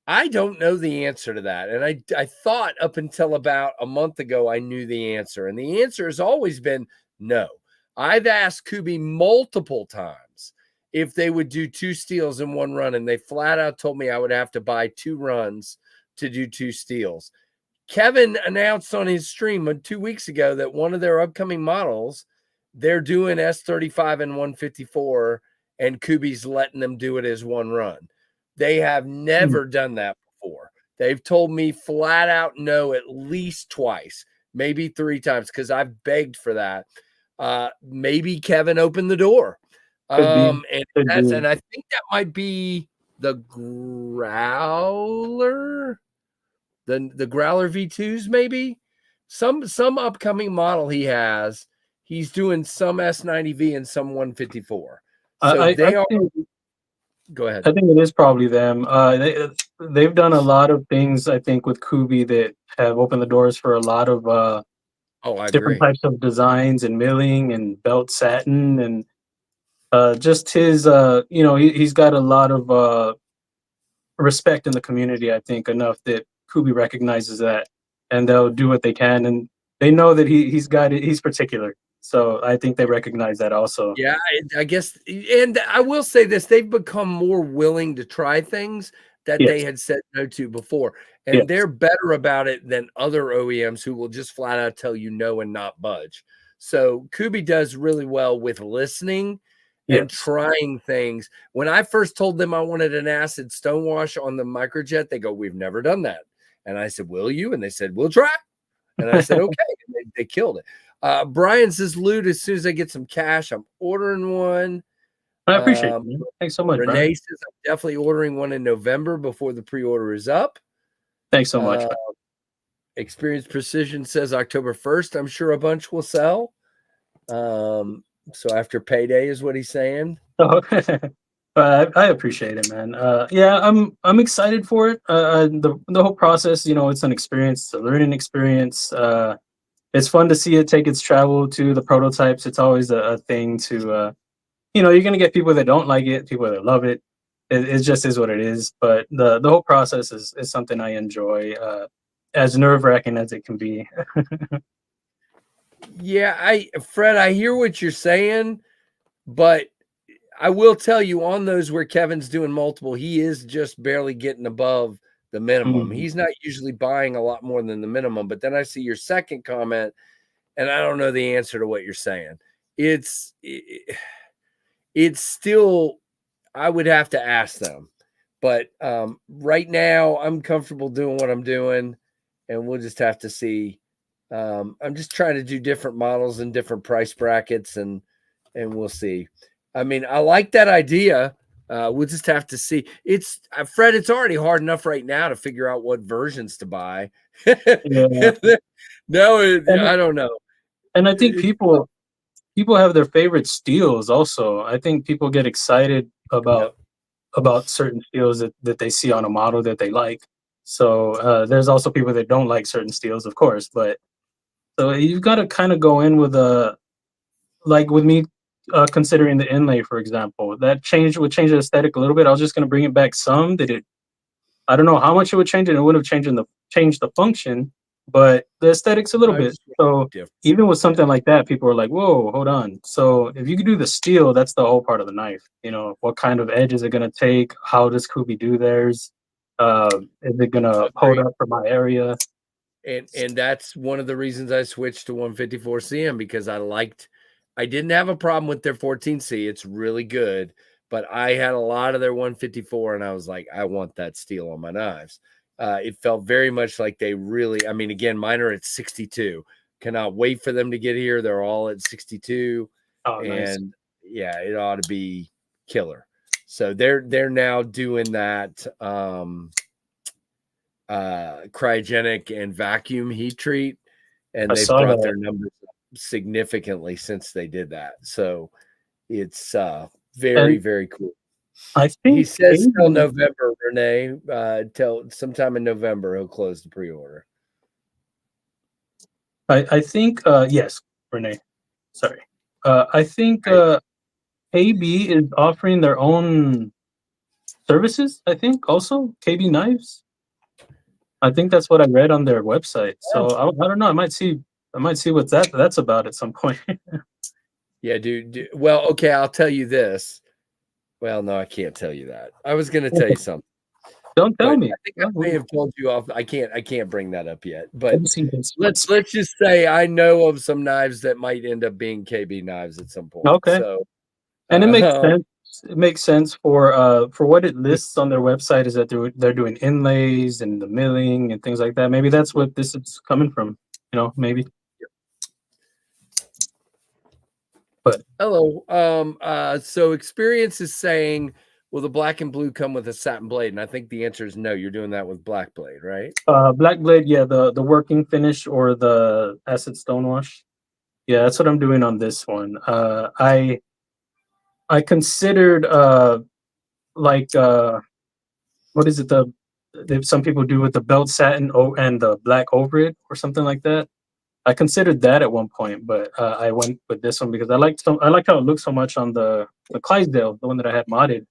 I don't know the answer to that. And I thought up until about a month ago, I knew the answer. And the answer has always been no. I've asked Kubi multiple times if they would do 2 steals in 1 run. And they flat out told me I would have to buy 2 runs to do 2 steals. Kevin announced on his stream 2 weeks ago that one of their upcoming models, they're doing S35 and 154, and Kubi's letting them do it as 1 run. They have never done that before. They've told me flat out no at least twice, maybe 3 times, because I've begged for that. Maybe Kevin opened the door. And I think that might be the Growler. The Growler V2s, maybe some upcoming model he has. He's doing some S90V and some 154. So go ahead. I think it is probably them. They've done a lot of things, I think, with Kubi that have opened the doors for a lot of different types of designs and milling and belt satin and just his he's got a lot of respect in the community. I think enough that Kubi recognizes that, and they'll do what they can, and they know that he's particular. So I think they recognize that also. Yeah, I guess, and I will say this: they've become more willing to try things that they had said no to before, and they're better about it than other OEMs who will just flat out tell you no and not budge. So Kubi does really well with listening and trying things. When I first told them I wanted an acid stonewash on the microjet, they go, "We've never done that." And I said, "Will you?" And they said, "We'll try." And I said, "Okay." And they killed it. Brian says, "Loot, as soon as I get some cash, I'm ordering one." I appreciate it. Thanks so much. Renee Brian says, "I'm definitely ordering one in November before the pre-order is up." Thanks so much. Experience Precision says October 1st. I'm sure a bunch will sell. So after payday is what he's saying. I appreciate it, man. Yeah, I'm excited for it. The whole process, it's an experience, it's a learning experience. It's fun to see it take its travel to the prototypes. It's always a thing to, you're gonna get people that don't like it, people that love it. It just is what it is. But the whole process is something I enjoy, as nerve-wracking as it can be. Yeah, Fred, I hear what you're saying, but I will tell you on those where Kevin's doing multiple, he is just barely getting above the minimum. He's not usually buying a lot more than the minimum. But then I see your second comment, and I don't know the answer to what you're saying. It's still, I would have to ask them. But right now, I'm comfortable doing what I'm doing, and we'll just have to see. I'm just trying to do different models and different price brackets, and we'll see. I mean, I like that idea. We'll just have to see. It's Fred. It's already hard enough right now to figure out what versions to buy. Yeah. No, I don't know. And I think people have their favorite steels also. I think people get excited about certain steels that they see on a model that they like. So there's also people that don't like certain steels, of course. But so you've got to kind of go in with like with me considering the inlay, for example, that would change the aesthetic a little bit. I was just going to bring it back some. I don't know how much it would change, and it would have changed the function, but the aesthetics a little bit. So even with something like that, people are like, "Whoa, hold on." So if you could do the steel, that's the whole part of the knife. You know, what kind of edge is it going to take? How does Kubi do theirs? Is it going to hold up for my area? And that's one of the reasons I switched to 154 CM, because I didn't have a problem with their 14C. It's really good, but I had a lot of their 154, and I was like, I want that steel on my knives. It felt very much like they really, I mean, again, mine are at 62. Cannot wait for them to get here. They're all at 62. Oh, nice. And yeah, it ought to be killer. So they're now doing that cryogenic and vacuum heat treat, and they've brought their numbers up significantly since they did that. So it's very, very cool. I think he says till November, Renee. Till sometime in November he'll close the pre-order. I think yes, Renee. Sorry. I think KB is offering their own services. I think also KB Knives. I think that's what I read on their website. So I don't know. I might see what that's about at some point. Yeah, dude. Well, okay, I'll tell you this. Well, no, I can't tell you that. I was going to tell you something. Don't tell me. I think I may have told you off. I can't bring that up yet. But let's let's just say I know of some knives that might end up being KB knives at some point. Okay. So, and it makes sense. It makes sense for what it lists on their website is that they're doing inlays and the milling and things like that. Maybe that's what this is coming from. You know, maybe. But hello. So Experience is saying, will the black and blue come with a satin blade? And I think the answer is no. You're doing that with black blade, right? Black blade, yeah, the working finish or the acid stonewash. Yeah, that's what I'm doing on this one. I considered like what is it, some people do with the belt satin and the black over it or something like that. I considered that at one point, but I went with this one because I liked how it looked so much on the Clydesdale, the one that I had modded.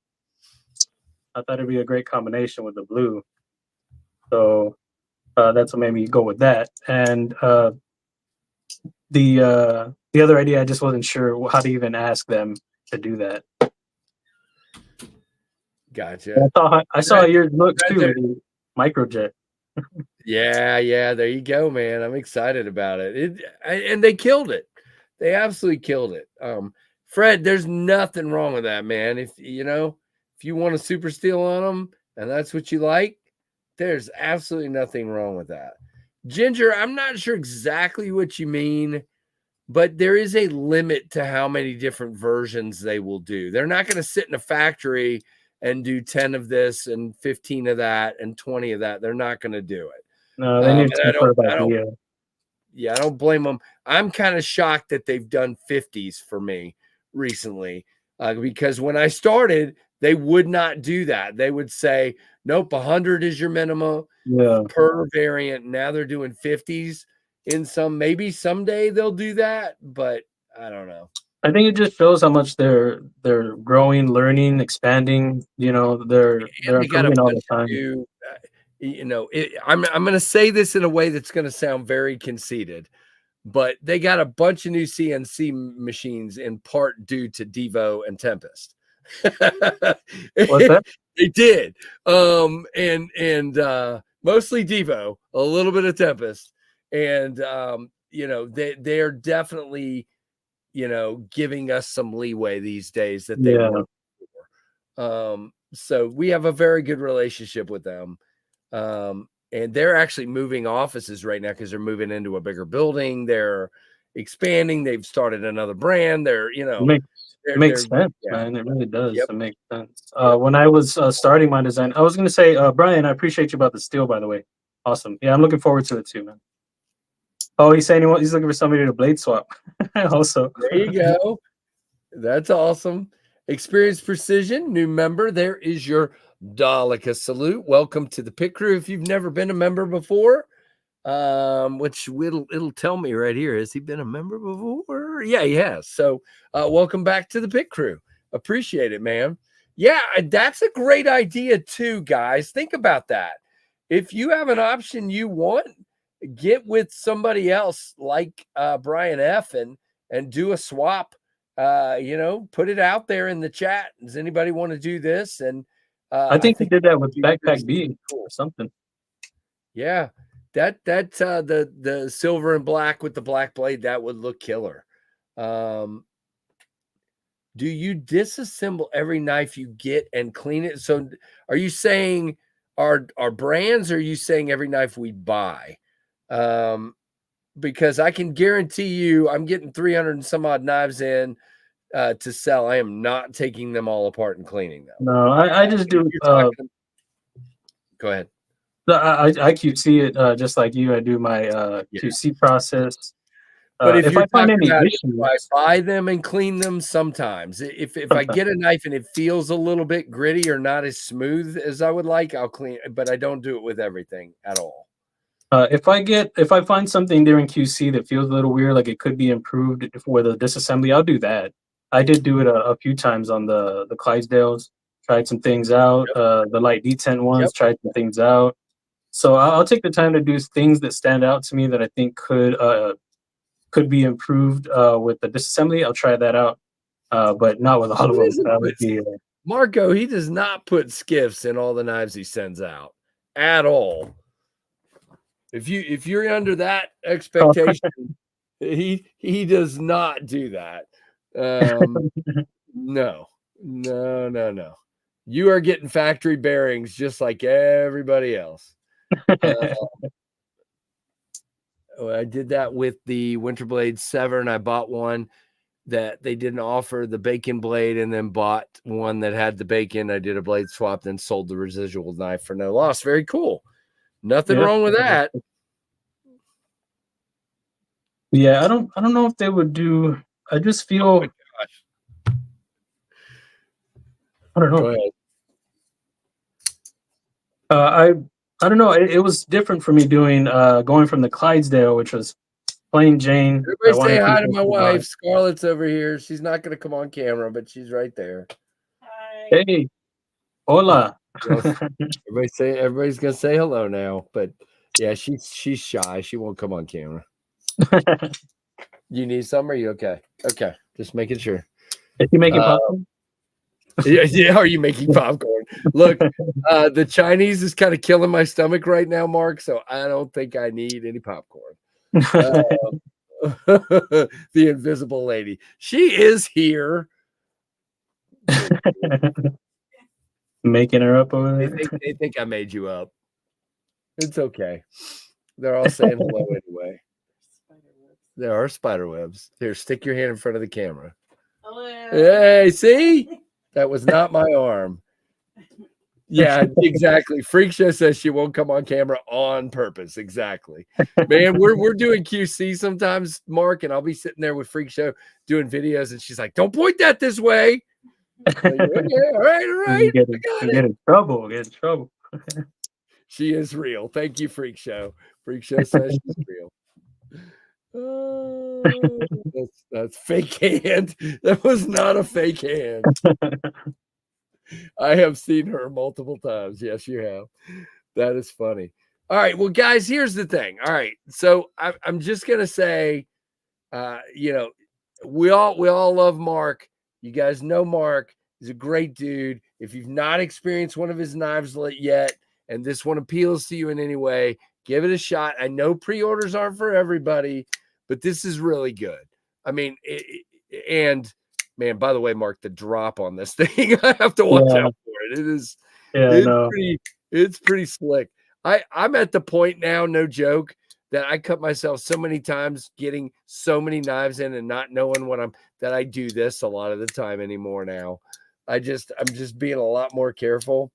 I thought it'd be a great combination with the blue. So that's what made me go with that. And the other idea, I just wasn't sure how to even ask them to do that. Gotcha. I saw yours look too, microjet. Yeah, there you go, man. I'm excited about it. And they killed it. They absolutely killed it. Fred, there's nothing wrong with that, man. If you want a super steel on them and that's what you like, there's absolutely nothing wrong with that. Ginger, I'm not sure exactly what you mean, but there is a limit to how many different versions they will do. They're not going to sit in a factory and do 10 of this and 15 of that and 20 of that. They're not going to do it. No, they need to I don't blame them. I'm kind of shocked that they've done 50s for me recently because when I started, they would not do that. They would say, nope, 100 is your minimum per variant. Now they're doing 50s in some. Maybe someday they'll do that, but I don't know. I think it just shows how much they're growing, learning, expanding. You know, they're improving all the time. I'm going to say this in a way that's going to sound very conceited, but they got a bunch of new CNC machines in part due to Devo and Tempest. What's that? They did. And mostly Devo, a little bit of Tempest. And they're definitely, giving us some leeway these days that they weren't before. So we have a very good relationship with them. And they're actually moving offices right now because they're moving into a bigger building. They're expanding. They've started another brand. They're, makes sense, man. It really does. Yep. It makes sense. When I was starting my design, I was going to say, Brian, I appreciate you about the steel, by the way. Awesome. Yeah, I'm looking forward to it too, man. Oh, he's saying he's looking for somebody to blade swap. Also, there you go. That's awesome. Experience Precision, new member. There is your Daleka salute. Welcome to the pit crew. If you've never been a member before, which it'll tell me right here. Has he been a member before? Yeah, he has. So welcome back to the pit crew. Appreciate it, man. Yeah, that's a great idea too, guys. Think about that. If you have an option you want, get with somebody else like Brian F and do a swap. Put it out there in the chat. Does anybody want to do this? And I think he did that with Backpack B or something. Yeah, that the silver and black with the black blade, that would look killer. Do you disassemble every knife you get and clean it? So are you saying our brands, or are you saying every knife we buy? Because I can guarantee you I'm getting 300 and some odd knives in to sell. I am not taking them all apart and cleaning them. No, I just do. Go ahead. I QC it just like you. I do my QC process. But if I find any issues, I buy them and clean them sometimes. If I get a knife and it feels a little bit gritty or not as smooth as I would like, I'll clean it. But I don't do it with everything at all. If I find something during QC that feels a little weird, like it could be improved for the disassembly, I'll do that. I did do it a few times on the Clydesdales. Tried some things out. The light detent ones, tried some things out. So I'll take the time to do things that stand out to me that I think could be improved with the disassembly. I'll try that out, but not with all of them. That would be, Marco, he does not put skiffs in all the knives he sends out at all. If you're under that expectation, he does not do that. No. You are getting factory bearings just like everybody else. I did that with the Winterblade Severn. I bought one that they didn't offer the bacon blade, and then bought one that had the bacon. I did a blade swap, then sold the residual knife for no loss. Very cool. Nothing wrong with that. Yeah, I don't know if they would do. I just feel. Oh my gosh. I don't know. Go ahead. I don't know. It was different for me doing going from the Clydesdale, which was plain Jane. Everybody say hi to my wife. Scarlett's over here. She's not going to come on camera, but she's right there. Hi. Hey. Hola. Everybody's going to say hello now, but yeah, she's shy. She won't come on camera. You need some? Or are you okay? Okay, just making sure. Is he making popcorn? Yeah. Are you making popcorn? Look, the Chinese is kind of killing my stomach right now, Mark. So I don't think I need any popcorn. The invisible lady. She is here. Making her up over there. They think I made you up. It's okay. They're all saying hello anyway. There are spider webs. Here, stick your hand in front of the camera. Hello. Hey, see? That was not my arm. Yeah, exactly. Freak Show says she won't come on camera on purpose. Exactly. Man, we're doing QC sometimes, Mark, and I'll be sitting there with Freak Show doing videos, and she's like, "Don't point that this way." Like, okay, all right. Get in trouble. Get in trouble. She is real. Thank you, Freak Show. Freak Show says she's real. That's fake hand. That was not a fake hand. I have seen her multiple times. Yes, you have. That is funny. All right. Well, guys, here's the thing. All right. So I'm just gonna say, we all love Mark. You guys know Mark. He's a great dude. If you've not experienced one of his knives yet, and this one appeals to you in any way, give it a shot. I know pre-orders aren't for everybody, but this is really good. I mean, and man, by the way, Mark, the drop on this thing, I have to watch out for it. It's pretty slick. I'm at the point now, no joke, that I cut myself so many times getting so many knives in and not knowing that I do this a lot of the time anymore now. I'm just being a lot more careful.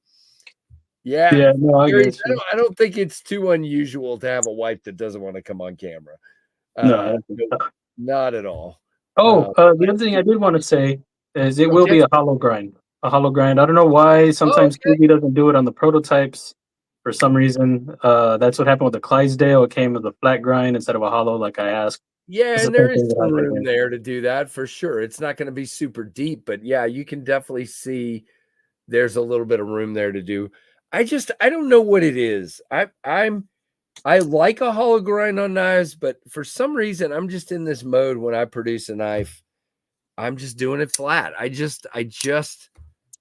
Yeah. No, I get you. I don't think it's too unusual to have a wife that doesn't want to come on camera. No, not at all. Oh, the other thing I did want to say is it will be a hollow grind. A hollow grind. I don't know why sometimes QB doesn't do it on the prototypes for some reason. That's what happened with the Clydesdale. It came with a flat grind instead of a hollow, like I asked. Yeah, and there is some room there to do that for sure. It's not going to be super deep, but yeah, you can definitely see there's a little bit of room there to do. I don't know what it is. I like a hollow grind on knives, but for some reason, I'm just in this mode when I produce a knife. I'm just doing it flat. I just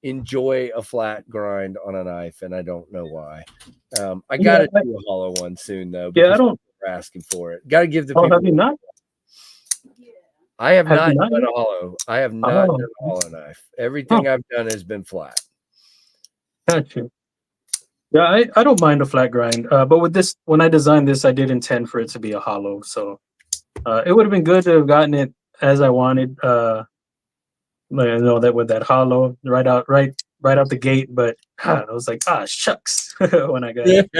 enjoy a flat grind on a knife, and I don't know why. I got to do a hollow one soon, though. Yeah, I don't. We're asking for it. Got to give the people. Have you not? I have not done a hollow. I have not done a hollow knife. Everything I've done has been flat. Gotcha. Yeah, I don't mind a flat grind. But with this, when I designed this, I did intend for it to be a hollow. So it would have been good to have gotten it as I wanted. I know that with that hollow right out the gate, but I was like, shucks when I got it.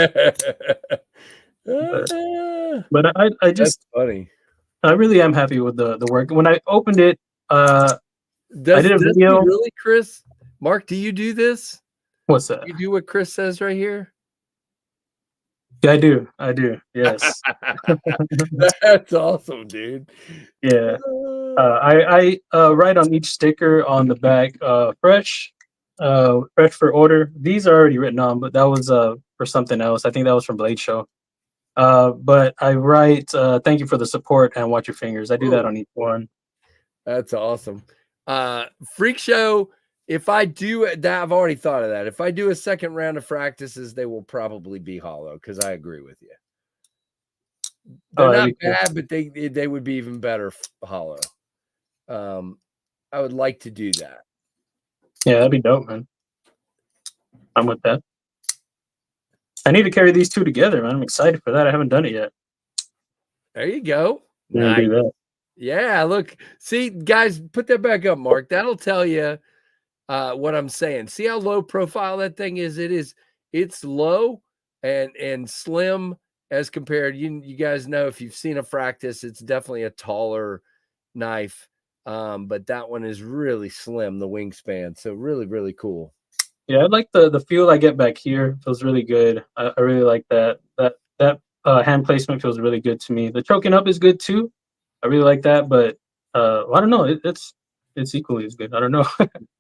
But I just, that's funny. I really am happy with the work. When I opened it, I did a video. Really, Chris? Mark, do you do this? What's that? You do what Chris says right here? Yeah, I do. Yes. That's awesome, dude. Yeah. I write on each sticker on the back, fresh for order. These are already written on, but that was for something else. I think that was from Blade Show. But I write, thank you for the support and watch your fingers. I do that on each one. That's awesome. Freak Show. If I do that, I've already thought of that. If I do a second round of practices, they will probably be hollow because I agree with you. They're not bad, but they would be even better hollow. I would like to do that. Yeah, that'd be dope, man. I'm with that. I need to carry these two together, man. I'm excited for that. I haven't done it yet. There you go. Nice. Do that. Yeah, look. See, guys, put that back up, Mark. That'll tell you what I'm saying. See how low profile that thing is? It's low and slim as compared. You guys know if you've seen a Fractus, it's definitely a taller knife. But that one is really slim, the wingspan. So really, really cool. Yeah, I like the feel I get back here. Feels really good. I really like that. That hand placement feels really good to me. The choking up is good too. I really like that, but I don't know. It's equally as good. I don't know.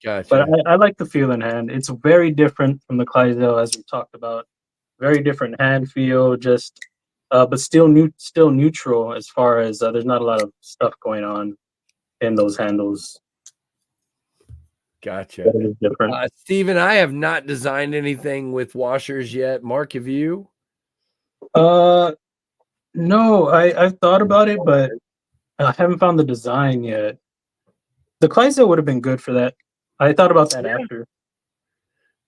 Gotcha. But I like the feel in hand. It's very different from the Clydesdale, as we talked about. Very different hand feel, just but still neutral as far as there's not a lot of stuff going on in those handles. Gotcha. Steven, I have not designed anything with washers yet. Mark, have you? No, I've thought about it, but I haven't found the design yet. The Clydesdale would have been good for that. I thought about that after.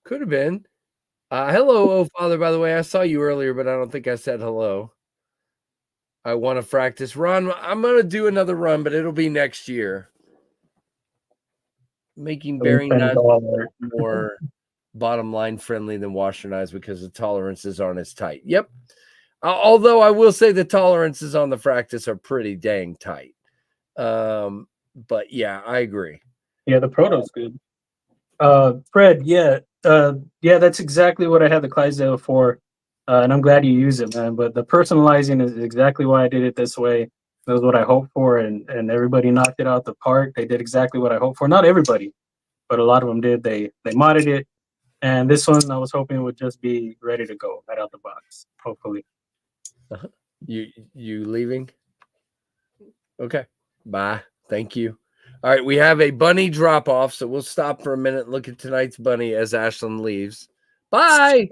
Could have been. Hello, oh father, by the way. I saw you earlier, but I don't think I said hello. I want to practice run. I'm going to do another run, but it'll be next year. Making bearing knives more bottom line friendly than washer knives because the tolerances aren't as tight. Yep. Although I will say the tolerances on the Fractus are pretty dang tight. But yeah, I agree. Yeah, the Proto's good. Fred, yeah, that's exactly what I had the Clydesdale for, and I'm glad you use it, man. But the personalizing is exactly why I did it this way. That was what I hoped for, and everybody knocked it out the park. They did exactly what I hoped for. Not everybody, but a lot of them did. They modded it, and this one I was hoping would just be ready to go right out the box. Hopefully. You leaving? Okay. Bye. Thank you. All right, we have a bunny drop off, so we'll stop for a minute and look at tonight's bunny as Ashlyn leaves. Bye.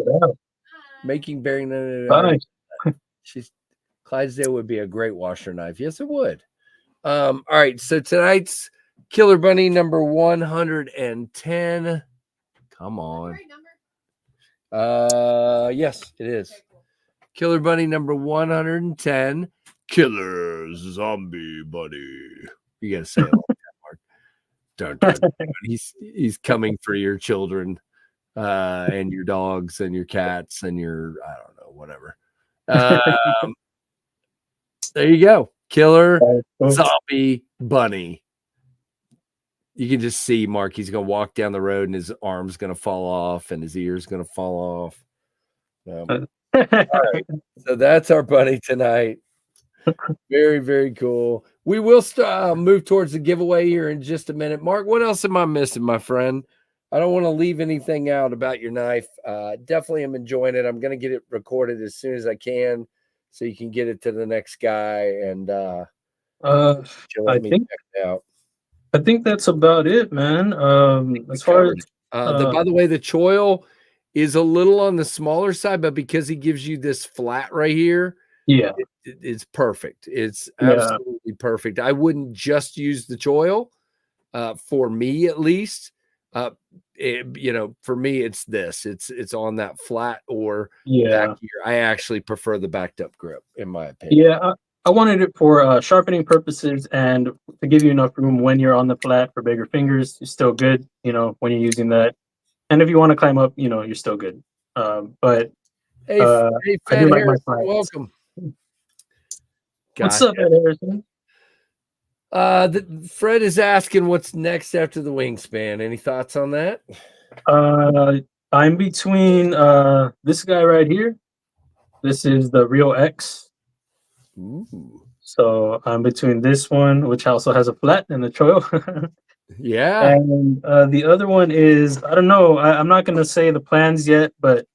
Making bearing. Bye. She's Clydesdale would be a great washer knife. Yes, it would. All right, so tonight's Killer Bunny number 110. Come on. Yes, it is. Killer Bunny number 110. Killer Zombie Bunny. You gotta say it like that, Mark. Dun. He's coming for your children, and your dogs and your cats and your I don't know, whatever. There you go. Killer Zombie Bunny. You can just see Mark. He's gonna walk down the road and his arm's gonna fall off and his ear's gonna fall off. All right. So that's our bunny tonight. Very, very cool. We will move towards the giveaway here in just a minute. Mark, what else am I missing, my friend? I don't want to leave anything out about your knife. Definitely am enjoying it. I'm going to get it recorded as soon as I can so you can get it to the next guy. And I think that's about it, man. As far as by the way, the choil is a little on the smaller side, but because he gives you this flat right here, yeah, it's perfect. It's absolutely perfect. I wouldn't just use the choil, for me at least. For me, it's this. It's on that flat or back here. I actually prefer the backed up grip, in my opinion. Yeah, I wanted it for sharpening purposes and to give you enough room when you're on the flat for bigger fingers. You're still good, when you're using that. And if you want to climb up, you're still good. But hey, I do like my flats. Welcome. What's up, Harrison? Fred is asking what's next after the Wingspan. Any thoughts on that? I'm between this guy right here. This is the Real X. Ooh. So I'm between this one, which also has a flat and a choil. Yeah. And the other one is, I don't know. I'm not going to say the plans yet, but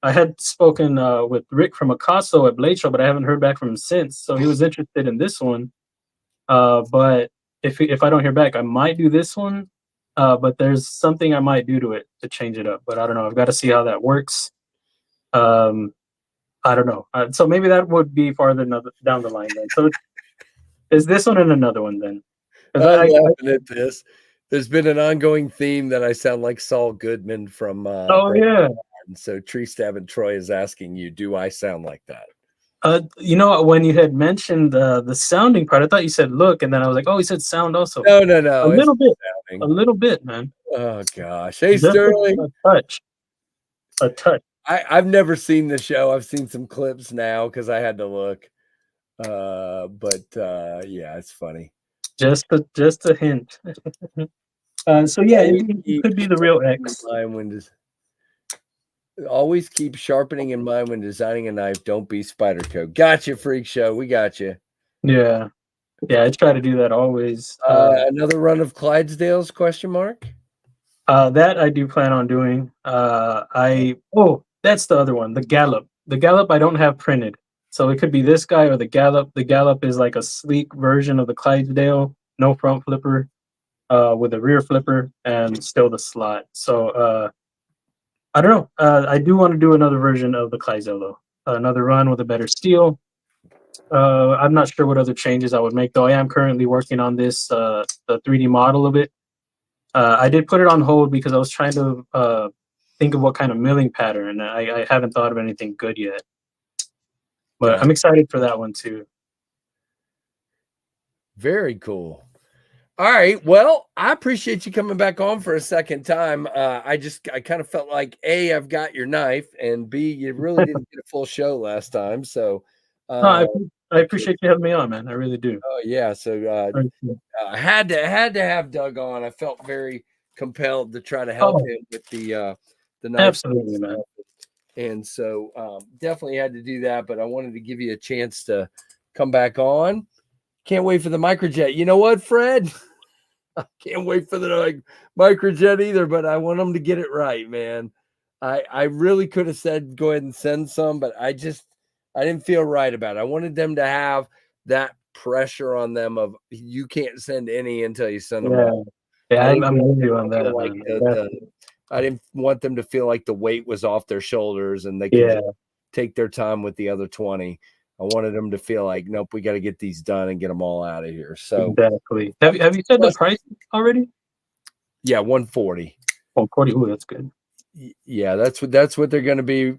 I had spoken with Rick from Acaso at Blade Show, but I haven't heard back from him since. So he was interested in this one. But if I don't hear back, I might do this one. But there's something I might do to it to change it up. But I don't know. I've got to see how that works. I don't know. So maybe that would be farther down the line then. So is this one and another one then? I'm laughing at this. There's been an ongoing theme that I sound like Saul Goodman from. Yeah. And so Tree Stab and Troy is asking you, do I sound like that? When you had mentioned the sounding part, I thought you said look, and then I was like, oh, he said sound also. No. A little bit, man. Oh gosh. Hey, Sterling. A touch. I've never seen the show. I've seen some clips now because I had to look. Yeah, it's funny. Just a hint. So yeah, it could be the Real X. Always keep sharpening in mind when designing a knife. Don't be Spyderco. Gotcha, Freak Show. We got you. Yeah, I try to do that always. Another run of Clydesdales? ? That I do plan on doing. That's the other one. The Gallop. The Gallop I don't have printed, so it could be this guy or the Gallop. The Gallop is like a sleek version of the Clydesdale, no front flipper, with a rear flipper and still the slot. So I don't know. I do want to do another version of the Clydesdale though. Another run with a better steel. I'm not sure what other changes I would make though. I am currently working on this, the 3D model of it. I did put it on hold because I was trying to think of what kind of milling pattern. I haven't thought of anything good yet. But I'm excited for that one too. Very cool. All right. Well, I appreciate you coming back on for a second time. I kind of felt like A, I've got your knife, and B, you really didn't get a full show last time. So I appreciate you having me on, man. I really do. Oh yeah. So I had to have Doug on. I felt very compelled to try to help him with the knife. Absolutely, man. And so definitely had to do that, but I wanted to give you a chance to come back on. Can't wait for the microjet. You know what, Fred? I can't wait for the microjet either, but I want them to get it right, man. I really could have said go ahead and send some, but I didn't feel right about it. I wanted them to have that pressure on them of you can't send any until you send them Yeah. all. Yeah, I didn't I'm want with you them on to feel that, like man. I didn't want them to feel like the weight was off their shoulders and they could Yeah, just take their time with the other 20. I wanted them to feel like, nope, we got to get these done and get them all out of here. So exactly. Have you said the plus, price already? yeah, 140. Oh, 40. Ooh, that's good. Yeah, that's what they're going to be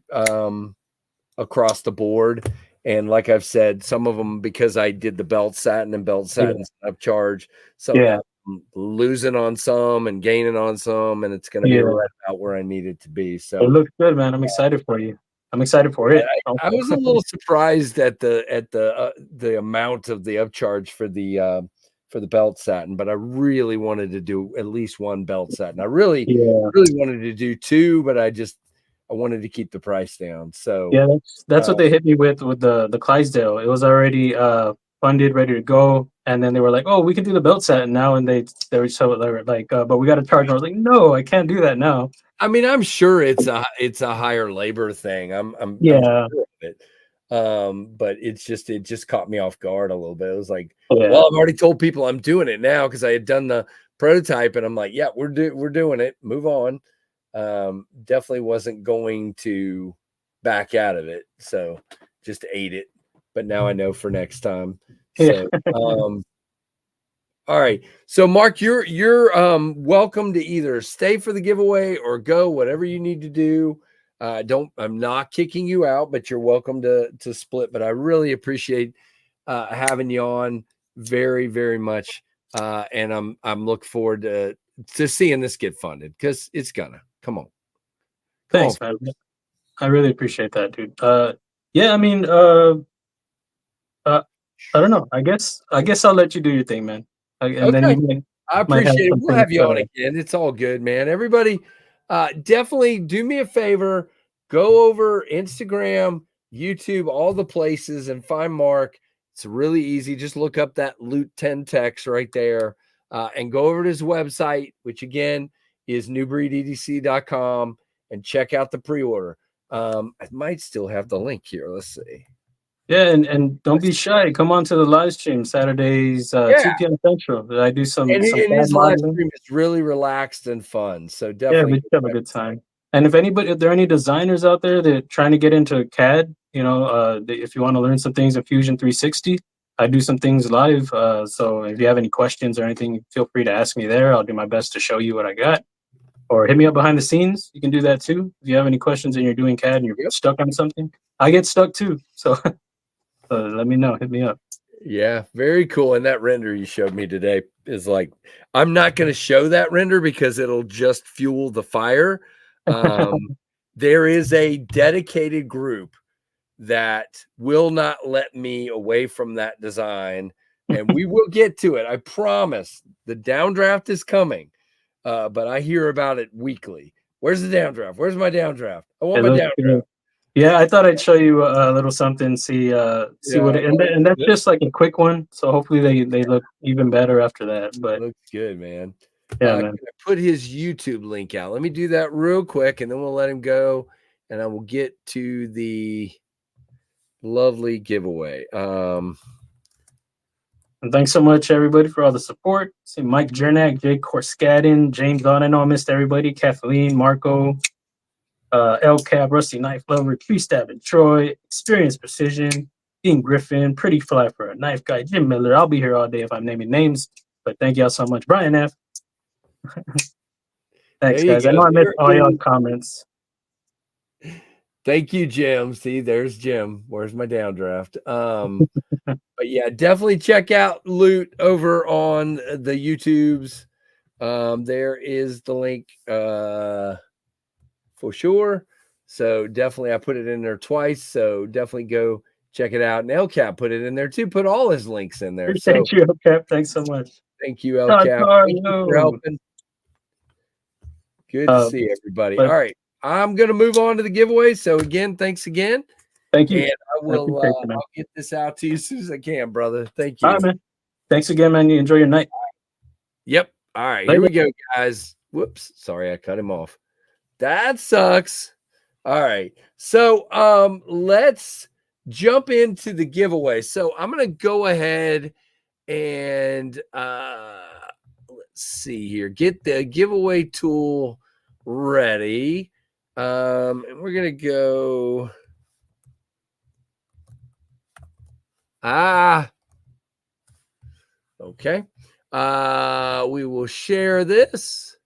across the board. And like I've said, some of them, because I did the belt satin and belt satin upcharge, some Yeah. losing on some and gaining on some, and it's going to be right about where I need it to be. So it looks good, man. I'm excited for you. I'm excited for it. I was a little surprised at the amount of the upcharge for the belt satin, but I really wanted to do at least one belt satin. I really wanted to do two, but I wanted to keep the price down. So yeah, that's what they hit me with the Clydesdale. It was already funded, ready to go, and then they were like, "Oh, we can do the belt satin now," and they were like, "But we got to charge." And I was like, "No, I can't do that now." I mean, I'm sure it's a higher labor thing. I'm Yeah. sure of it. But it just caught me off guard a little bit. It was like, Yeah. well, I've already told people I'm doing it now because I had done the prototype, and I'm like, yeah, we're doing it. Move on. Definitely wasn't going to back out of it, so just ate it. But now I know for next time. So, all right. So Mark, you're welcome to either stay for the giveaway or go, whatever you need to do. I'm not kicking you out, but you're welcome to split. But I really appreciate having you on very, very much. And I'm looking forward to seeing this get funded because it's gonna. Come on. Thanks, man. I really appreciate that, dude. Yeah, I mean, I don't know. I guess I'll let you do your thing, man. And then Okay. you I might have appreciate it. some We'll things. have you on again. It's all good, man. Everybody, definitely do me a favor. Go over Instagram, YouTube, all the places, and find Mark. It's really easy. Just look up that Loot 10 text right there, and go over to his website, which again is newbreededc.com, and check out the pre-order. I might still have the link here. Let's see. Yeah, and don't be shy. Come on to the live stream Saturdays, 2 p.m. Central. I do some And CAD his live modeling. stream is really relaxed and fun. So Yeah, definitely we just have a good time. And if there are any designers out there that are trying to get into CAD, if you want to learn some things in Fusion 360, I do some things live. So if you have any questions or anything, feel free to ask me there. I'll do my best to show you what I got. Or hit me up behind the scenes. You can do that too. If you have any questions and you're doing CAD and you're stuck on something, I get stuck too. So let me know. Hit me up. Yeah, very cool. And that render you showed me today is like, I'm not going to show that render because it'll just fuel the fire. There is a dedicated group that will not let me away from that design, and we will get to it. I promise. The downdraft is coming, but I hear about it weekly. Where's the downdraft? Where's my downdraft? I want my downdraft. Yeah, I thought I'd show you a little something, see what and that's just like a quick one. So hopefully they look even better after that. But looks good, man. Yeah, man. Can I put his YouTube link out? Let me do that real quick, and then we'll let him go, and I will get to the lovely giveaway. And thanks so much, everybody, for all the support. See Mike Jernak, Jake Korskadin, James Don. I know I missed everybody. Kathleen, Marco, El Cab, Rusty Knife Lover, Tree Stab and Troy, Experience Precision, Dean Griffin, Pretty Fly for a Knife Guy, Jim Miller. I'll be here all day if I'm naming names. But thank y'all so much. Brian F. Thanks, guys. I know I missed all y'all comments. Thank you, Jim. See, there's Jim. Where's my downdraft? But yeah, definitely check out Loot over on the YouTubes. There is the link for sure. So definitely, I put it in there twice. So definitely go check it out. And LCAP put it in there too. Put all his links in there. Thank you, LCAP. Thanks so much. Thank you, LCAP. Thank you for helping. Good to see everybody. All right. I'm going to move on to the giveaway. So again, thanks again. Thank you. And I will I'll get this out to you as soon as I can, brother. Thank you. All right, man. Thanks again, man. You enjoy your night. Yep. All right. Here we go, guys. Whoops. Sorry, I cut him off. That sucks. All right. So let's jump into the giveaway. So I'm going to go ahead and let's see here, get the giveaway tool ready. And we're going to go. Okay. We will share this.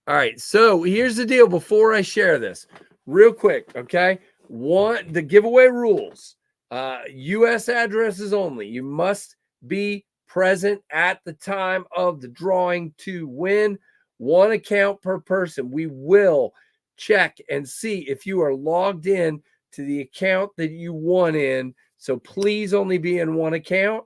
All right. So here's the deal before I share this real quick. Okay. The giveaway rules, US addresses only. You must be present at the time of the drawing to win. One account per person. We will check and see if you are logged in to the account that you won in. So please only be in one account.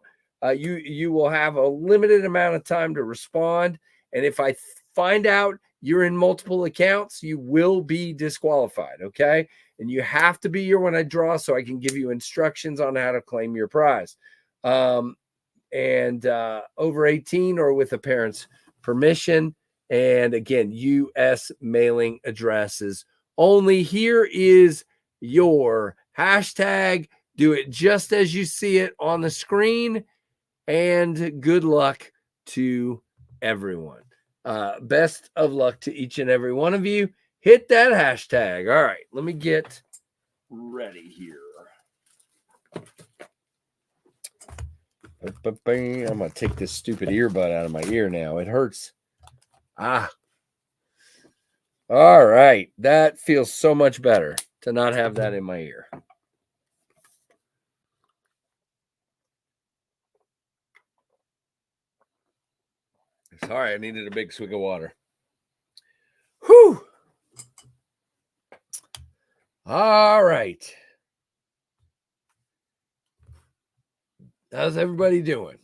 You will have a limited amount of time to respond. And if I find out you're in multiple accounts, you will be disqualified. Okay. And you have to be here when I draw so I can give you instructions on how to claim your prize. Over 18 or with a parent's permission. And again, US mailing addresses only. Here is your hashtag. Do it just as you see it on the screen. And good luck to everyone. Best of luck to each and every one of you. Hit that hashtag. All right, let me get ready here. I'm going to take this stupid earbud out of my ear now. It hurts. All right. That feels so much better to not have that in my ear. Sorry, I needed a big swig of water. Whew. All right. How's everybody doing?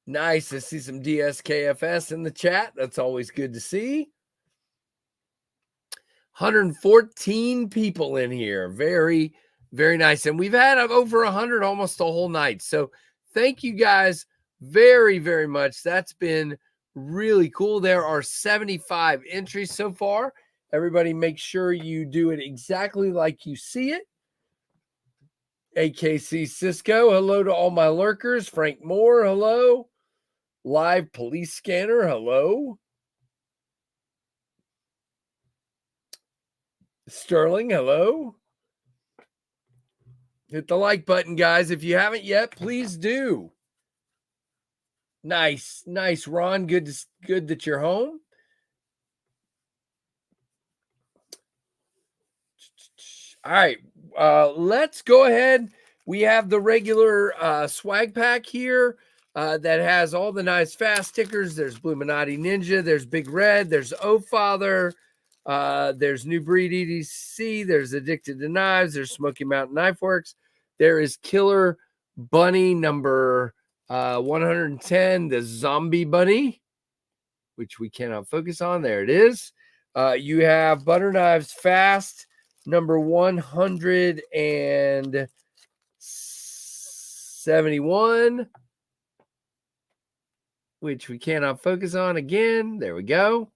Nice to see some DSKFS in the chat. That's always good to see. 114 people in here. Very, very nice. And we've had over 100 almost the whole night. So thank you guys very, very much. That's been really cool. There are 75 entries so far. Everybody make sure you do it exactly like you see it. AKC Cisco, hello to all my lurkers. Frank Moore, hello. Live Police Scanner, hello. Sterling, hello. Hit the like button, guys. If you haven't yet, please do. Nice, nice, Ron. Good that you're home. All right, let's go ahead. We have the regular swag pack here that has all the nice fast stickers. There's Bluminati Ninja. There's Big Red. There's O Father. There's New Breed EDC. There's Addicted to Knives. There's Smoky Mountain Knife Works. There is Killer Bunny number 110, the Zombie Bunny, which we cannot focus on. There it is. You have Butter Knives Fast number 171, which we cannot focus on again. There we go.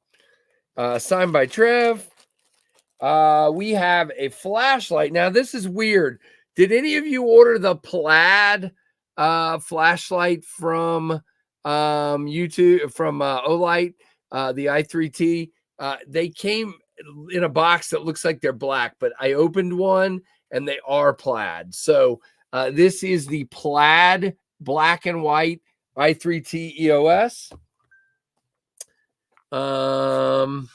Signed by Trev. We have a flashlight. Now, this is weird. Did any of you order the plaid flashlight from YouTube, from Olight, the i3T? They came in a box that looks like they're black, but I opened one and they are plaid. So this is the plaid black and white i3T EOS. And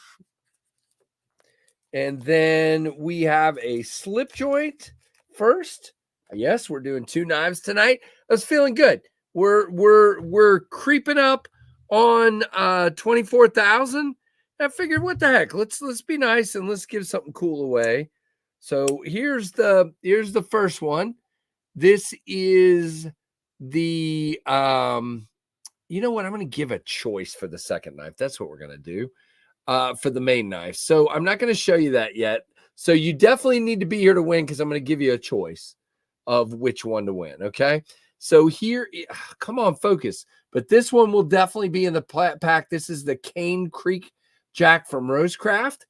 then we have a slip joint first. Yes, we're doing 2 knives tonight. I was feeling good. We're creeping up on 24,000. I figured, what the heck? Let's be nice and let's give something cool away. So here's the first one. This is the you know what? I'm going to give a choice for the second knife. That's what we're going to do for the main knife. So I'm not going to show you that yet. So you definitely need to be here to win because I'm going to give you a choice of which one to win. Okay. So here, come on, focus. But this one will definitely be in the pack. This is the Cane Creek Jack from Rosecraft.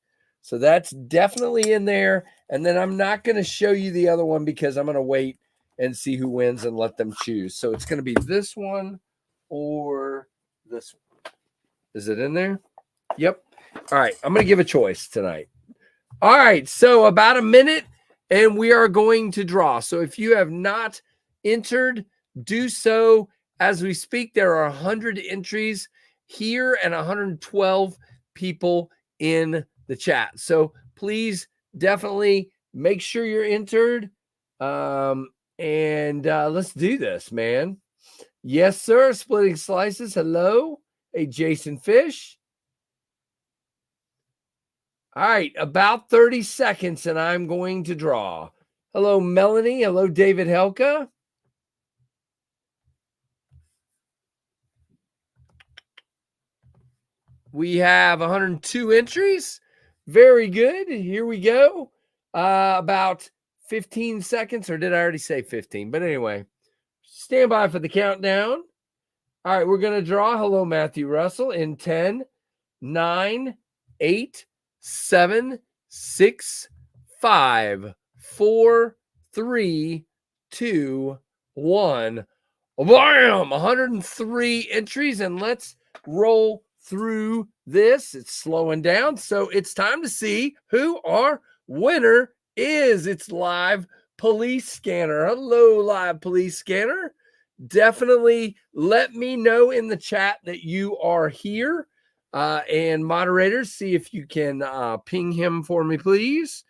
So that's definitely in there. And then I'm not going to show you the other one because I'm going to wait and see who wins and let them choose. So it's going to be this one or this one. Is it in there? Yep. All right. I'm going to give a choice tonight. All right. So about a minute and we are going to draw. So if you have not entered, do so as we speak. There are 100 entries here and 112 people in the chat. So please definitely make sure you're entered. And let's do this, man. Yes, sir. Splitting Slices. Hello. Hey, Jason Fish. All right. About 30 seconds and I'm going to draw. Hello, Melanie. Hello, David Helka. We have 102 entries. Very good. Here we go. About 15 seconds, or did I already say 15? But anyway, stand by for the countdown. All right, we're going to draw. Hello, Matthew Russell, in 10, 9, 8, 7, 6, 5, 4, 3, 2, 1. Bam! 103 entries, and let's roll through this. It's slowing down, so it's time to see who our winner is. It's Live Police Scanner. Hello, Live Police Scanner. Definitely let me know in the chat that you are here. And moderators, see if you can ping him for me, please.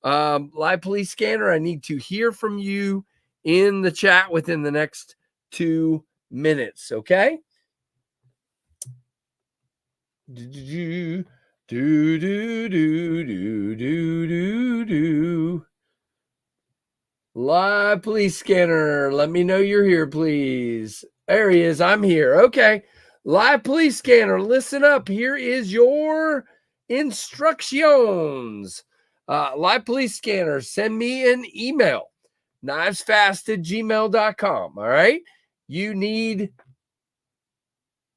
Live Police Scanner, I need to hear from you in the chat within the next 2 minutes, okay? Live Police Scanner, let me know you're here, please. There he is. I'm here. Okay. Live Police Scanner, listen up. Here is your instructions. Live Police Scanner, send me an email. knivesfast@gmail.com. All right. You need,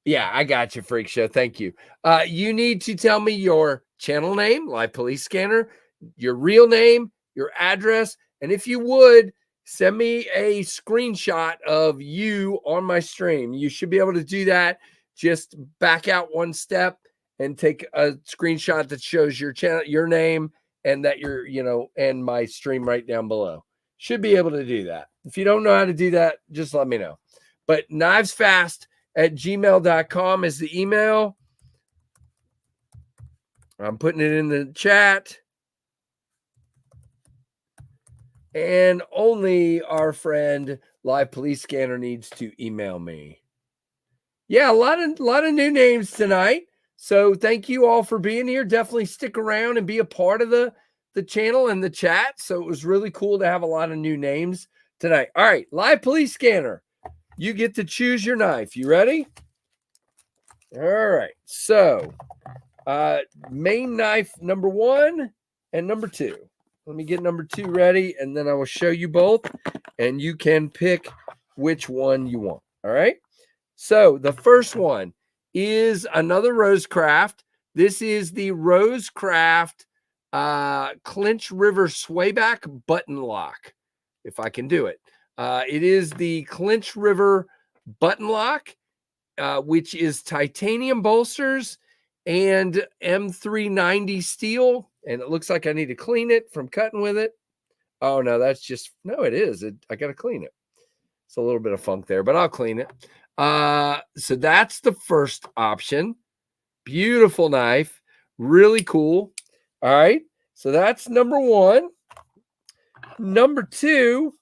yeah, I got you, Freak Show. Thank you. You need to tell me your channel name, Live Police Scanner, your real name, your address, and if you would, send me a screenshot of you on my stream. You should be able to do that. Just back out one step and take a screenshot that shows your channel, your name, and that you're, and my stream right down below. Should be able to do that. If you don't know how to do that, just let me know. But knivesfast@gmail.com is the email. I'm putting it in the chat. And only our friend Live Police Scanner needs to email me. Yeah, a lot of new names tonight. So thank you all for being here. Definitely stick around and be a part of the channel and the chat. So it was really cool to have a lot of new names tonight. All right, Live Police Scanner. You get to choose your knife. You ready? All right. So main knife number 1 and number 2. Let me get number 2 ready, and then I will show you both, and you can pick which one you want. All right. So the first one is another Rosecraft. This is the Rosecraft Clinch River Swayback button lock, if I can do it. It is the Clinch River button lock, which is titanium bolsters and M390 steel. And it looks like I need to clean it from cutting with it. Oh, no, that's just, no, it is. I got to clean it. It's a little bit of funk there, but I'll clean it. So that's the first option. Beautiful knife. Really cool. All right. So that's number 1. Number 2.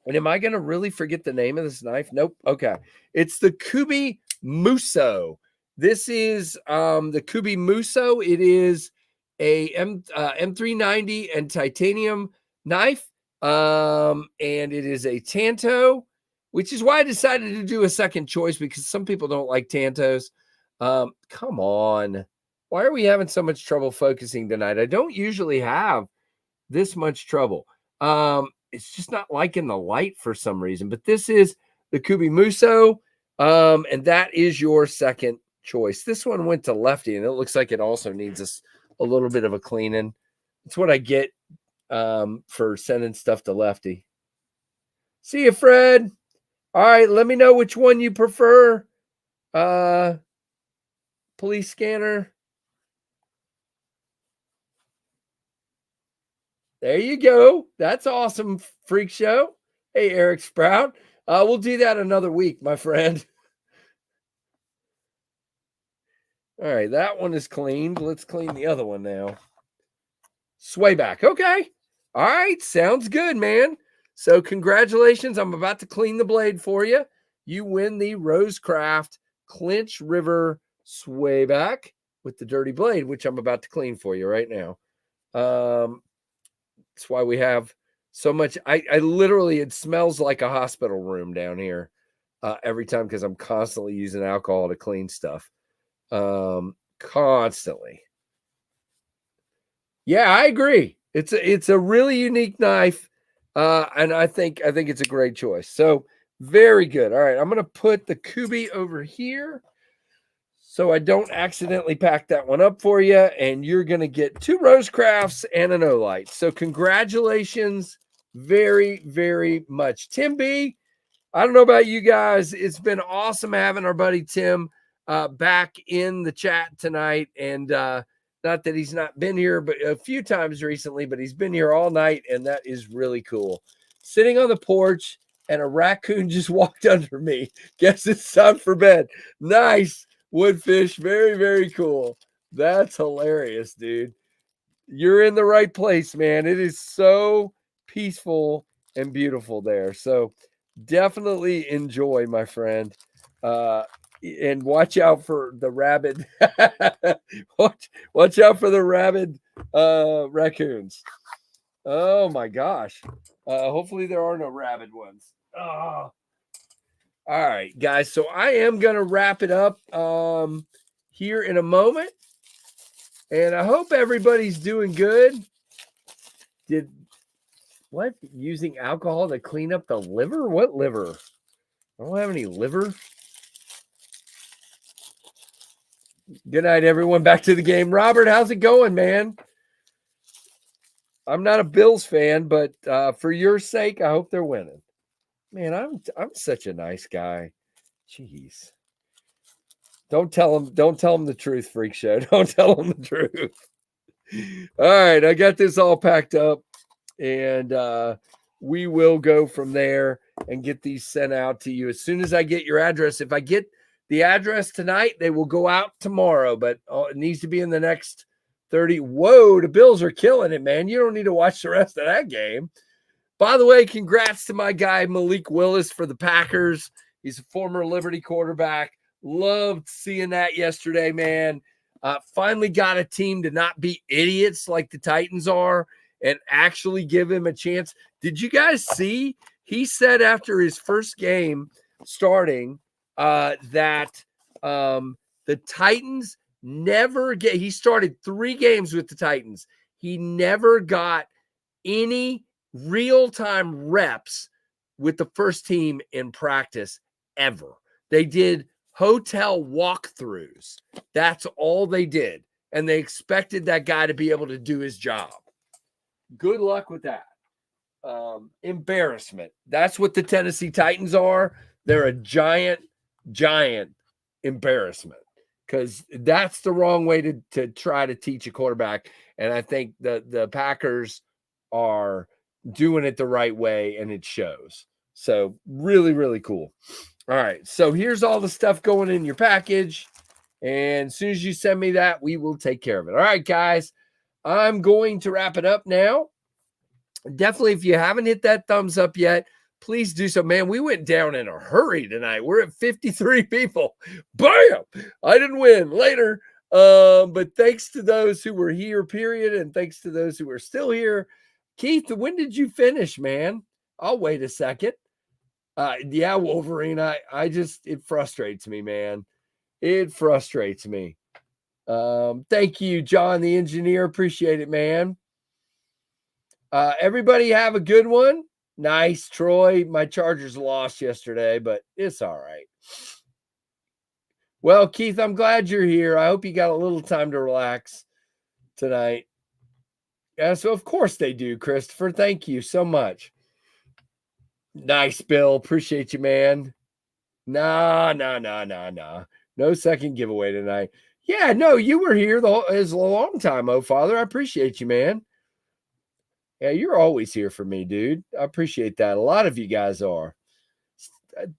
And am I going to really forget the name of this knife? Nope. Okay. It's the Kubi Muso. This is the Kubi Muso. It is a M390 and titanium knife. And it is a Tanto, which is why I decided to do a second choice, because some people don't like Tantos. Come on. Why are we having so much trouble focusing tonight? I don't usually have this much trouble. It's just not liking the light for some reason, but this is the Kubi Muso. And that is your second choice. This one went to lefty, and it looks like it also needs a a little bit of a cleaning. It's what I get for sending stuff to Lefty. See you, Fred. All right, let me know which one you prefer. Police scanner. There you go. That's awesome, Freak Show. Hey, Eric Sprout. We'll do that another week, my friend. All right, that one is cleaned. Let's clean the other one now. Sway back. Okay. All right, sounds good, man. So congratulations. I'm about to clean the blade for you. You win the Rosecraft Clinch River sway back with the dirty blade, which I'm about to clean for you right now. That's why we have so much. I literally, it smells like a hospital room down here every time because I'm constantly using alcohol to clean stuff. Constantly. Yeah, I agree. It's a really unique knife. And I think it's a great choice. So very good. All right. I'm going to put the Kubi over here so I don't accidentally pack that one up for you. And you're going to get 2 Rosecrafts and an Olight. So congratulations very, very much. Tim B, I don't know about you guys. It's been awesome having our buddy Tim back in the chat tonight. And not that he's not been here but a few times recently, but he's been here all night. And that is really cool. Sitting on the porch and a raccoon just walked under me. Guess it's time for bed. Nice. Woodfish. Very, very cool. That's hilarious, dude. You're in the right place, man. It is so peaceful and beautiful there. So definitely enjoy, my friend. And watch out for the rabid. watch out for the rabid raccoons. Oh my gosh. Hopefully there are no rabid ones. Oh. All right, guys. So I am going to wrap it up here in a moment. And I hope everybody's doing good. What? Using alcohol to clean up the liver? What liver? I don't have any liver. Good night, everyone. Back to the game. Robert, how's it going, man? I'm not a Bills fan, but for your sake, I hope they're winning. Man, I'm such a nice guy. Jeez. Don't tell him the truth, Freak Show. Don't tell him the truth. All right, I got this all packed up, and we will go from there and get these sent out to you as soon as I get your address. If I get the address tonight, they will go out tomorrow, but it needs to be in the next 30. Whoa, the Bills are killing it, man. You don't need to watch the rest of that game. By the way, congrats to my guy, Malik Willis, for the Packers. He's a former Liberty quarterback. Loved seeing that yesterday, man. Finally got a team to not be idiots like the Titans are and actually give him a chance. Did you guys see? He said after his first game starting that the Titans never get – he started 3 games with the Titans. He never got any real-time reps with the first team in practice ever. They did hotel walkthroughs. That's all they did. And they expected that guy to be able to do his job. Good luck with that. Embarrassment. That's what the Tennessee Titans are. They're a giant embarrassment because that's the wrong way to try to teach a quarterback. And I think the Packers are doing it the right way, and it shows. So really, really cool. All right. So here's all the stuff going in your package. And as soon as you send me that, we will take care of it. All right, guys. I'm going to wrap it up now. Definitely, if you haven't hit that thumbs up yet, please do so. Man, we went down in a hurry tonight. We're at 53 people. Bam! I didn't win. Later. But thanks to those who were here, period. And thanks to those who are still here. Keith, when did you finish, man? I'll wait a second. Yeah, Wolverine. I just, it frustrates me, man. It frustrates me. Thank you, John, the engineer. Appreciate it, man. Everybody have a good one. Nice, Troy. My Chargers lost yesterday, but it's all right. Well, Keith, I'm glad you're here. I hope you got a little time to relax. tonight. Yeah, so of course they do, Christopher. Thank you so much. Nice, Bill. Appreciate you, man. Nah. No second giveaway tonight. Yeah, no, you were here is a long time, oh father. I appreciate you, man. Yeah, you're always here for me, dude. I appreciate that. A lot of you guys are.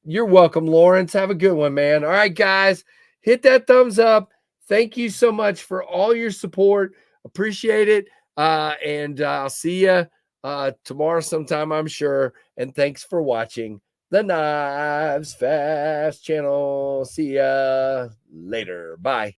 You're welcome, Lawrence. Have a good one, man. All right, guys, hit that thumbs up. Thank you so much for all your support. Appreciate it. And I'll see you tomorrow sometime, I'm sure. And thanks for watching the Knives Fast channel. See ya later. Bye.